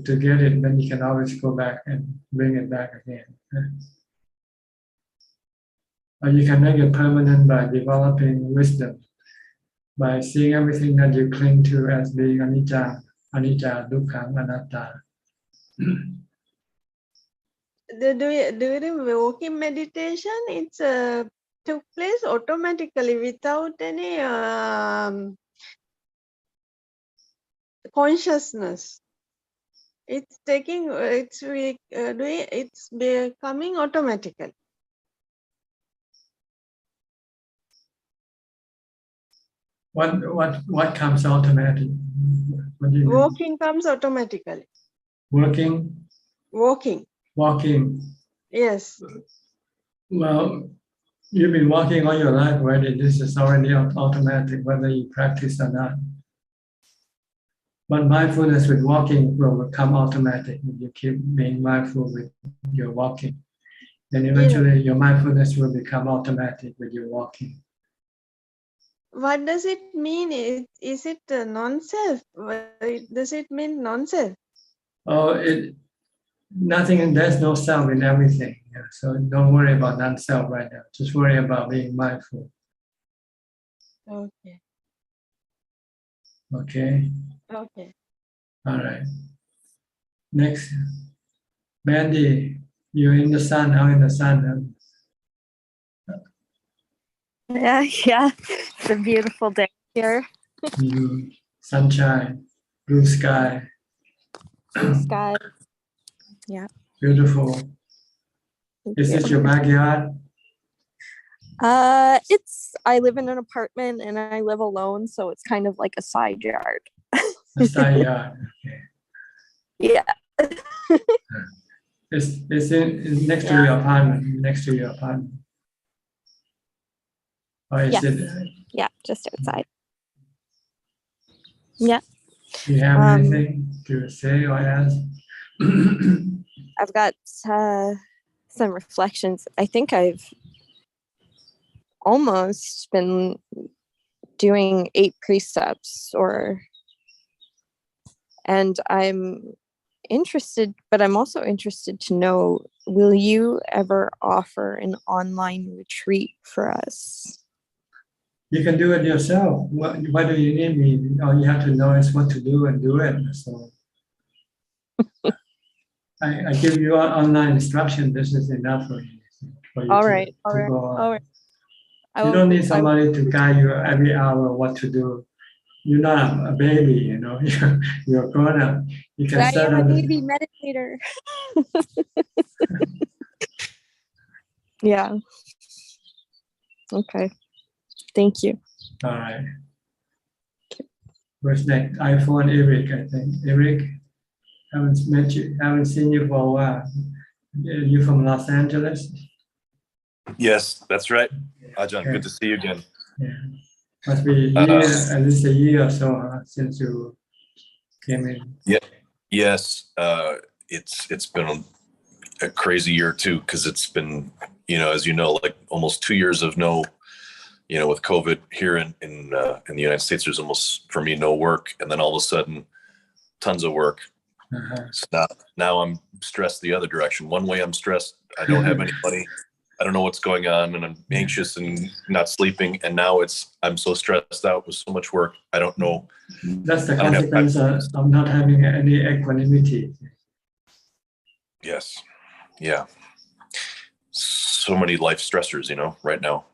get it, then you can always go back and bring it back again. Or you can make it permanent by developing wisdom, by seeing everything that you cling to as being anicca, dukkha, anatta. During walking meditation, it's took place automatically without any consciousness. It's becoming automatically. What comes automatic? What do you mean? Walking comes automatically. Working? Walking. Walking. Yes. Well, you've been walking all your life already. This is already automatic, whether you practice or not. But mindfulness with walking will become automatic when you keep being mindful with your walking. Then eventually your mindfulness will become automatic with your walking. What does it mean? Is it non-self? Does it mean non-self? Oh, nothing, and there's no self in everything. Yeah. So don't worry about non-self right now. Just worry about being mindful. Okay. Okay. Okay. All right. Next, Mandy, you're in the sun. Out in the sun. Yeah, it's a beautiful day here. Sunshine, blue sky. blue sky. Yeah. Beautiful. Thank Is you. this your backyard? I live in an apartment and I live alone, so it's kind of like a side yard. A side yard. Okay. Yeah. It's next to your apartment. Next to your apartment. Or is Yes. it? Yeah, just outside. Yeah. Do you have anything to say or ask? I've got some reflections. I think I've almost been doing 8 precepts, and I'm interested, but I'm also interested to know, will you ever offer an online retreat for us? You can do it yourself. Why do you need me? All you have to know is what to do and do it. So I give you online instruction. This is enough for you. All right. You don't need somebody to guide you every hour what to do. You're not a baby, you know. You're grown up. You can I set am a up. baby meditator. Yeah. Okay. Thank you. All right. What's next? iPhone Eric, I think. Eric, haven't seen you for a while. You from Los Angeles? Yes, that's right. Ajahn, Okay. good to see you again. Yeah. Must be at least a year or so since you came in. Yeah. Yes. It's been a crazy year too, because it's been, as you know, like almost 2 years of no, with COVID here in the United States, there's almost, for me, no work. And then all of a sudden, tons of work. So now I'm stressed the other direction. One way I'm stressed, I don't have any money. I don't know what's going on, and I'm anxious and not sleeping. And now I'm so stressed out with so much work. I don't know. That's the consequence of not having any equanimity. Yes. Yeah. So many life stressors, right now.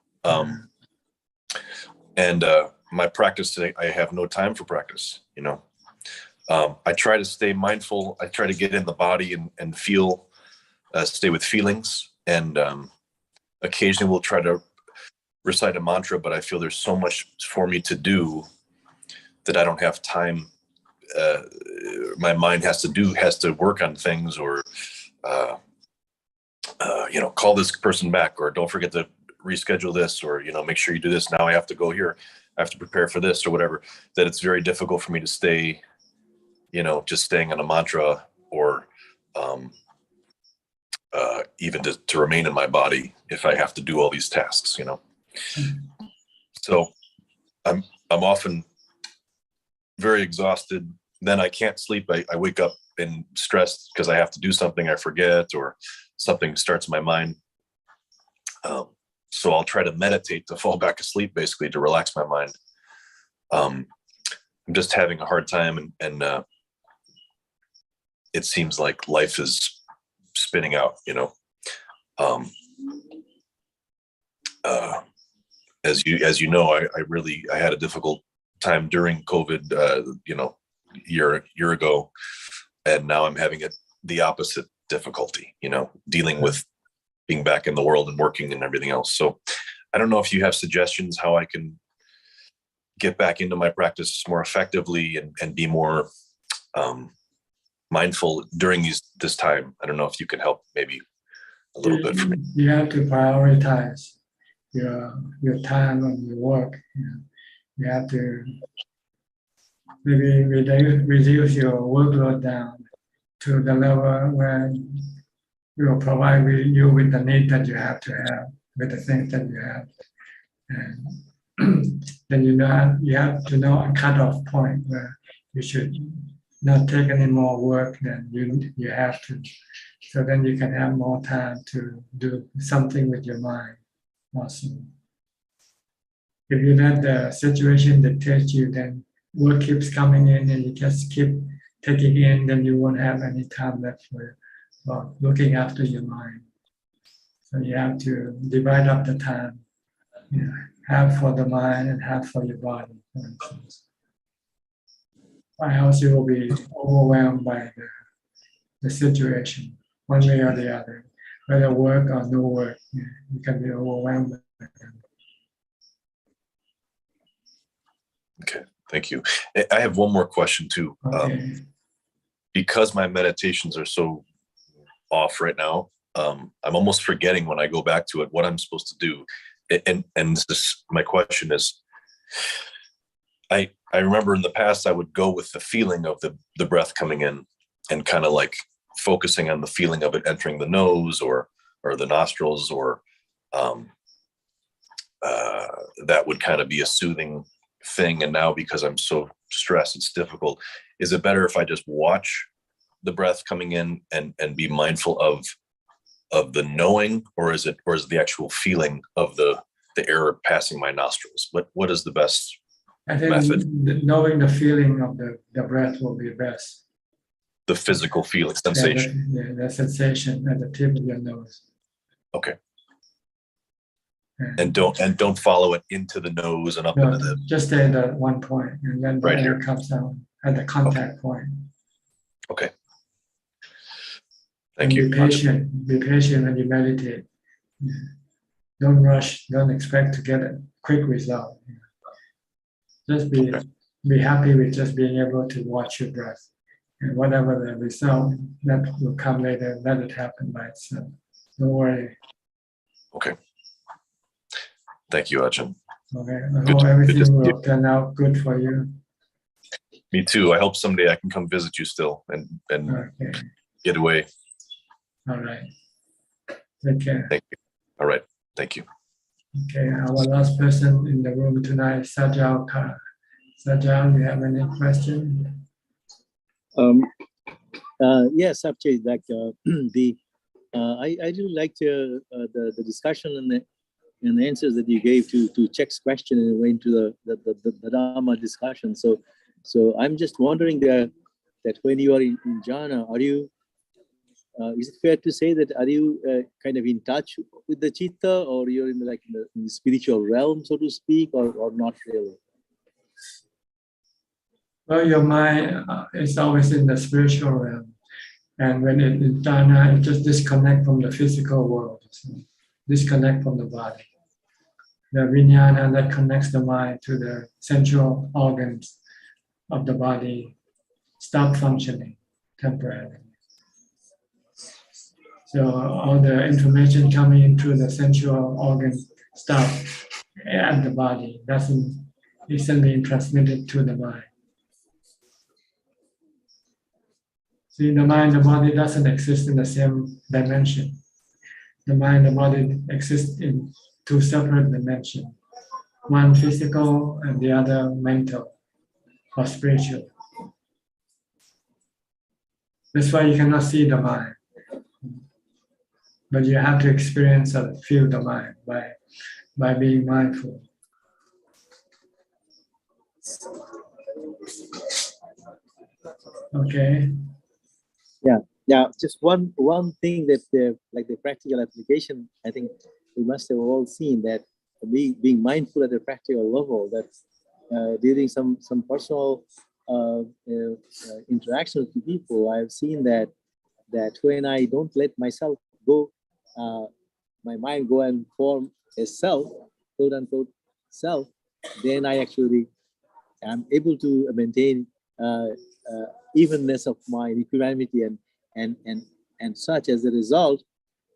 And my practice today, I have no time for practice, I try to stay mindful. I try to get in the body and feel, stay with feelings. And occasionally we'll try to recite a mantra, but I feel there's so much for me to do that I don't have time. My mind has to work on things, or, call this person back, or don't forget to reschedule this, or, make sure you do this. Now I have to go here. I have to prepare for this or whatever, that it's very difficult for me to stay, just staying on a mantra, or even to remain in my body if I have to do all these tasks, So I'm often very exhausted. Then I can't sleep. I wake up and stressed because I have to do something I forget, or something starts in my mind. So I'll try to meditate to fall back asleep, basically, to relax my mind. I'm just having a hard time, and it seems like life is spinning out, as you know, I had a difficult time during COVID, year ago, and now I'm having the opposite difficulty, dealing with being back in the world and working and everything else. So I don't know if you have suggestions how I can get back into my practice more effectively and be more mindful during this time. I don't know if you can help maybe a little bit for me. You have to prioritize your time and your work. You have to maybe reduce your workload down to the level where we will provide you with the need that you have to have, with the things that you have. And then you have to know a cutoff point where you should not take any more work than you have to. So then you can have more time to do something with your mind also. If you let the situation dictate you, then work keeps coming in and you just keep taking in, then you won't have any time left for looking after your mind. So you have to divide up the time, half for the mind and half for your body, for instance. Or else you will be overwhelmed by the situation, one way or the other, whether work or no work. You can be overwhelmed. Okay, thank you. I have one more question too. Okay. Because my meditations are so off right now, I'm almost forgetting when I go back to it what I'm supposed to do. And this, my question is, I remember in the past I would go with the feeling of the breath coming in and kind of like focusing on the feeling of it entering the nose or the nostrils, or that would kind of be a soothing thing. And now because I'm so stressed, it's difficult. Is it better if I just watch the breath coming in and be mindful of the knowing, or is it the actual feeling of the air passing my nostrils? What is the best I think method? Knowing the feeling of the breath will be best. The physical feeling, sensation. The sensation at the tip of your nose. Okay. And don't follow it into the nose and up into the. Just stay at that one point, and then the right air here comes down at the contact point. Okay. Thank and you. Be patient. Be patient when you meditate. Don't rush. Don't expect to get a quick result. Just be happy with just being able to watch your breath, and whatever the result that will come later, let it happen by itself. Don't worry. Okay. Thank you, Ajahn. Okay. I hope everything will turn out good for you. Me too. I hope someday I can come visit you still and get away. All right. Take care. Thank you. All right. Thank you. Okay. Our last person in the room tonight, Sajal Kar. Sajal, you have any question? Yes, Abhay, like I do like the discussion and the answers that you gave to Check's question and went to the Dharma discussion. So I'm just wondering that when you are in jhana, are you is it fair to say that are you kind of in touch with the chitta, or you're in the spiritual realm, so to speak, or not really? Well, your mind is always in the spiritual realm, and when it is jhana, it just disconnect from the physical world, disconnect from the body. The vijnana that connects the mind to the central organs of the body stop functioning temporarily. So all the information coming into the central organ stop at the body, isn't being transmitted to the mind. See, the mind and the body doesn't exist in the same dimension. The mind and the body exist in two separate dimensions. One physical and the other mental or spiritual. That's why you cannot see the mind. But you have to experience and feel the mind by being mindful. Okay. Yeah. Just one thing that the practical application, I think we must have all seen that being mindful at a practical level, that during some personal interactions with people, I've seen that when I don't let myself go, my mind go and form a self, quote unquote self, then I actually am able to maintain evenness of mind, equanimity, and such. As a result,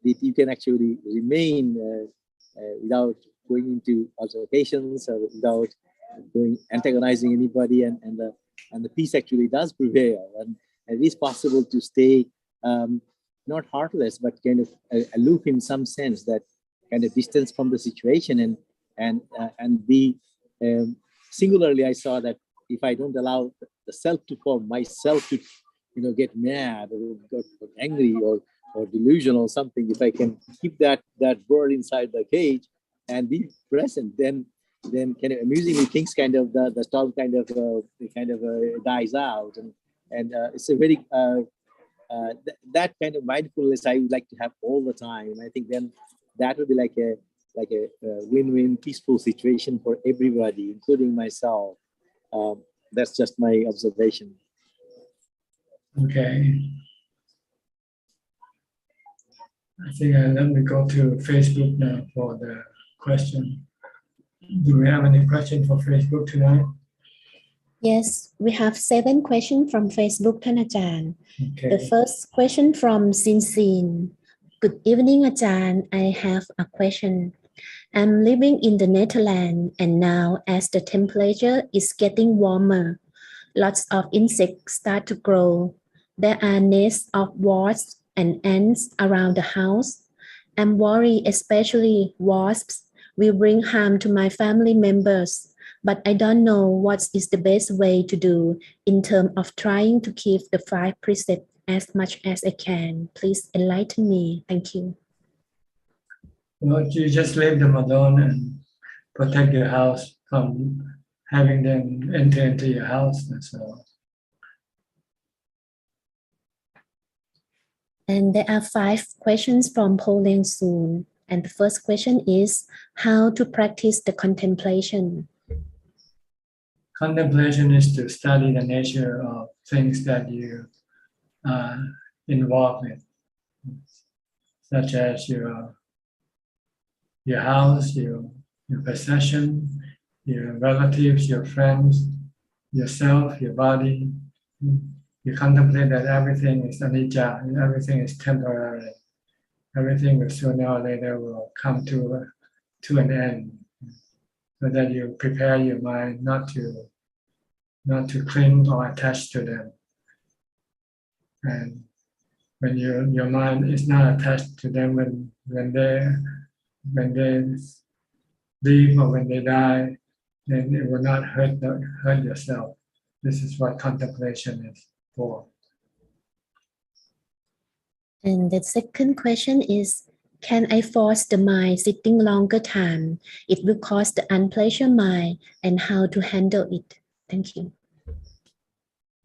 that you can actually remain without going into altercations or without antagonizing anybody, and the peace actually does prevail, and it is possible to stay not heartless, but kind of aloof in some sense, that kind of distance from the situation, and be singularly. I saw that if I don't allow the self to form, myself to get mad or get angry or delusional or something, if I can keep that bird inside the cage and be present, then kind of amusingly things kind of the storm kind of dies out, and it's a very that kind of mindfulness I would like to have all the time. I think then that would be like a win-win peaceful situation for everybody, including myself. That's just my observation. Okay. I think let me go to Facebook now for the question. Do we have any question for Facebook tonight? Yes, we have 7 questions from Facebook,ท่านอาจารย์. Okay. The first question from Sin Sin. Good evening, Ajahn. I have a question. I'm living in the Netherlands, and now as the temperature is getting warmer, lots of insects start to grow. There are nests of wasps and ants around the house. I'm worried, especially wasps will bring harm to my family members, but I don't know what is the best way to do in terms of trying to keep the 5 precepts as much as I can. Please enlighten me. Thank you. Well, you just leave them alone and protect your house from having them enter into your house. That's all. And there are 5 questions from Polling Soon. And the first question is how to practice the contemplation. Contemplation is to study the nature of things that you are involved with, such as your house, your possession, your relatives, your friends, yourself, your body. You contemplate that everything is anicca, everything is temporary. Everything will sooner or later will come to an end, so that you prepare your mind not to cling or attach to them. And when your mind is not attached to them, when they leave or when they die, then it will not hurt yourself. This is what contemplation is for. And the second question is, can I force the mind sitting longer time? It will cause the unpleasant mind, and how to handle it? Thank you.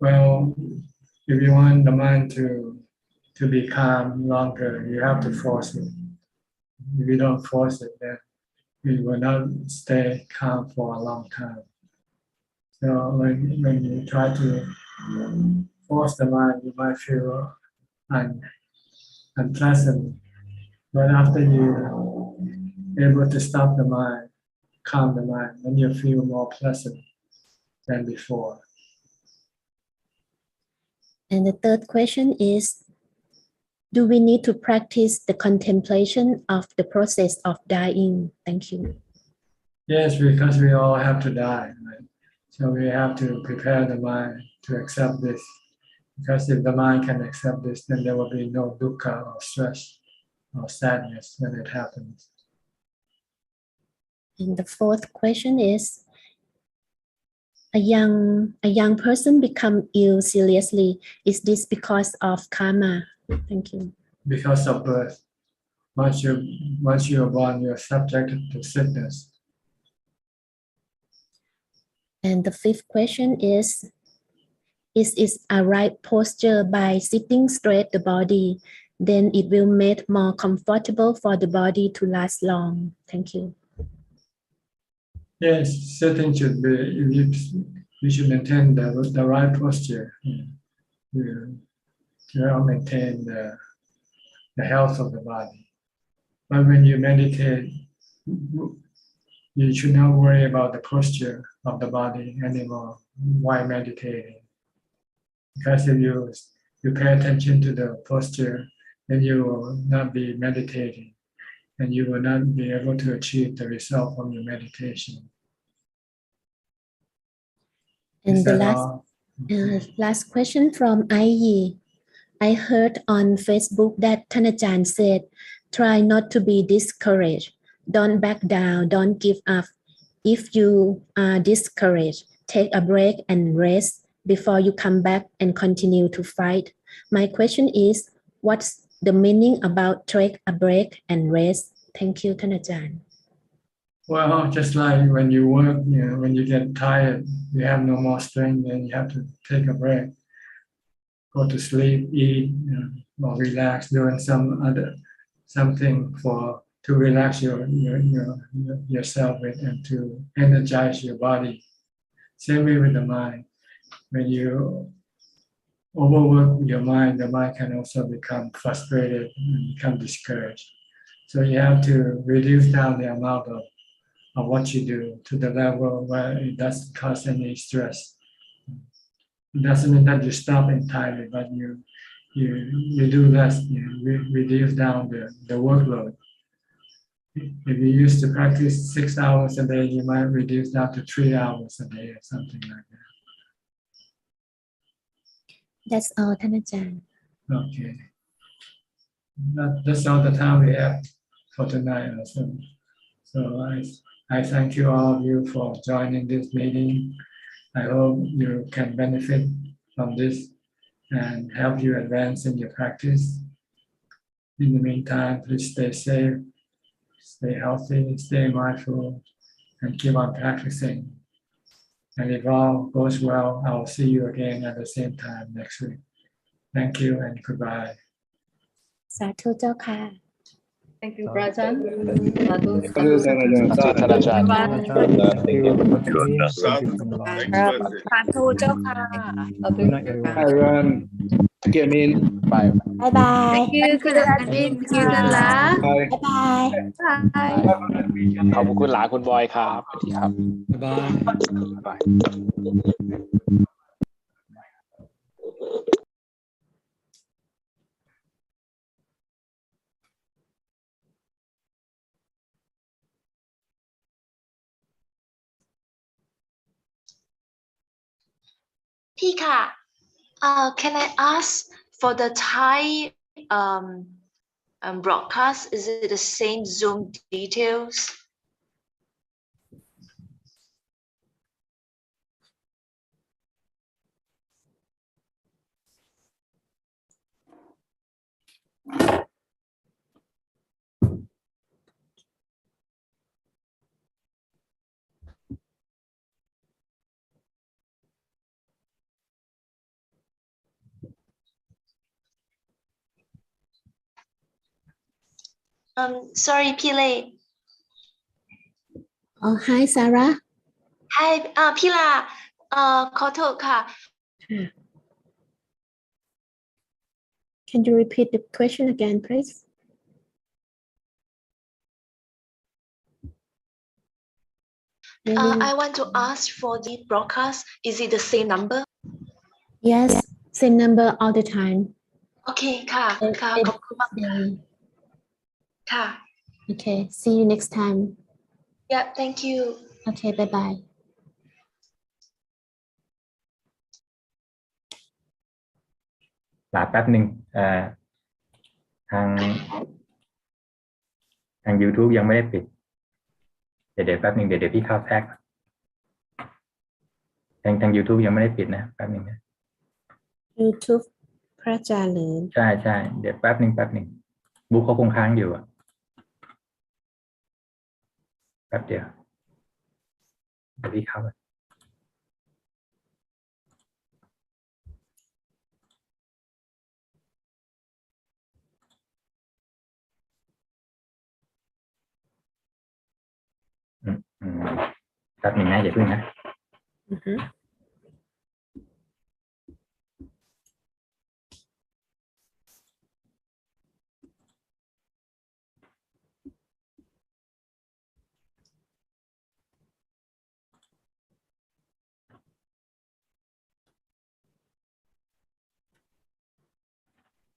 Well, if you want the mind to be calm longer, you have to force it. If you don't force it, then it will not stay calm for a long time. So when you try to force the mind, you might feel unpleasant. But after you're able to stop the mind, calm the mind, then you feel more pleasant than before. And the third question is, do we need to practice the contemplation of the process of dying? Thank you. Yes, because we all have to die, right? So we have to prepare the mind to accept this. Because if the mind can accept this, then there will be no dukkha or stress or sadness when it happens. And the fourth question is, a young person become ill seriously. Is this because of karma? Thank you. Because of birth. Once you are born, you are subjected to sickness. And the fifth question is it a right posture by sitting straight the body? Then it will make more comfortable for the body to last long. Thank you. Yes, sitting should be, you should maintain the right posture to maintain the health of the body. But when you meditate, you should not worry about the posture of the body anymore while meditating. Because if you pay attention to the posture, then you will not be meditating, and you will not be able to achieve the result from your meditation. And the last question from Ai. I heard on Facebook thatท่านอาจารย์ said, try not to be discouraged. Don't back down, don't give up. If you are discouraged, take a break and rest before you come back and continue to fight. My question is, what's the meaning about take a break and rest? Thank you, ท่านอาจารย์ Well, just like when you work, when you get tired, you have no more strength, then you have to take a break, go to sleep, eat, or relax, doing something to relax yourself with and to energize your body. Same way with the mind. When you overwork your mind, the mind can also become frustrated and become discouraged. So you have to reduce down the amount of what you do to the level where it doesn't cause any stress. It doesn't mean that you stop entirely, but you do less, you reduce down the workload. If you used to practice 6 hours a day, you might reduce down to 3 hours a day or something like that. That's all,ท่านอาจารย์ Okay. That's all the time we have for tonight also. So I thank you all of you for joining this meeting. I hope you can benefit from this and help you advance in your practice. In the meantime, please stay safe, stay healthy, stay mindful, and keep on practicing. And if all goes well, I will see you again at the same time next week. Thank you and goodbye. สาธุเจ้าค่ะ Thank you, Prajan. Sadhu, Sadhu, Ajahn. Thank you for today. Thank you for Thanks, สาธุเจ้าค่ะ Good night, everyone. Hi everyone. Thank you, Amin. Bye. บ๊ายบาย Thank you คุณอาจารย์มิน Thank you จันลา Bye. บ๊ายบาย Bye ขอบคุณหลาคุณบอยครับสวัสดีครับ Bye. Bye. พี่ค่ะ can I ask for the Thai broadcast, is it the same Zoom details? Sorry, Pile. Oh, hi, Sarah. Hi, Pila. ขอโทษค่ะ Can you repeat the question again, please? I want to ask for the broadcast. Is it the same number? Yes, same number all the time. Okay, ค่ะ ค่ะ ขอบคุณมากค่ะ Okay, see you next time. Yeah, thank you. Okay, bye-bye. หลาแป๊บหนึ่งทาง YouTube ยังไม่ได้ปิดเดี๋ยวแป๊บหนึ่งเดี๋ยวพี่เข้าแทรกทาง YouTube ยังไม่ได้ปิดนะแป๊บหนึ่งนะ YouTube พระอาจารย์หรือ ใช่เดี๋ยวแป๊บหนึ่งบุ๊กเขาคงค้างอยู่แป๊บเดียวเดี๋ยวพี่เข้าแป๊บหนึ่งนะอย่าเพิ่งนะ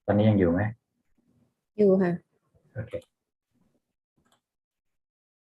ตอนนี้ยังอยู่ไหม อยู่ค่ะ โอเค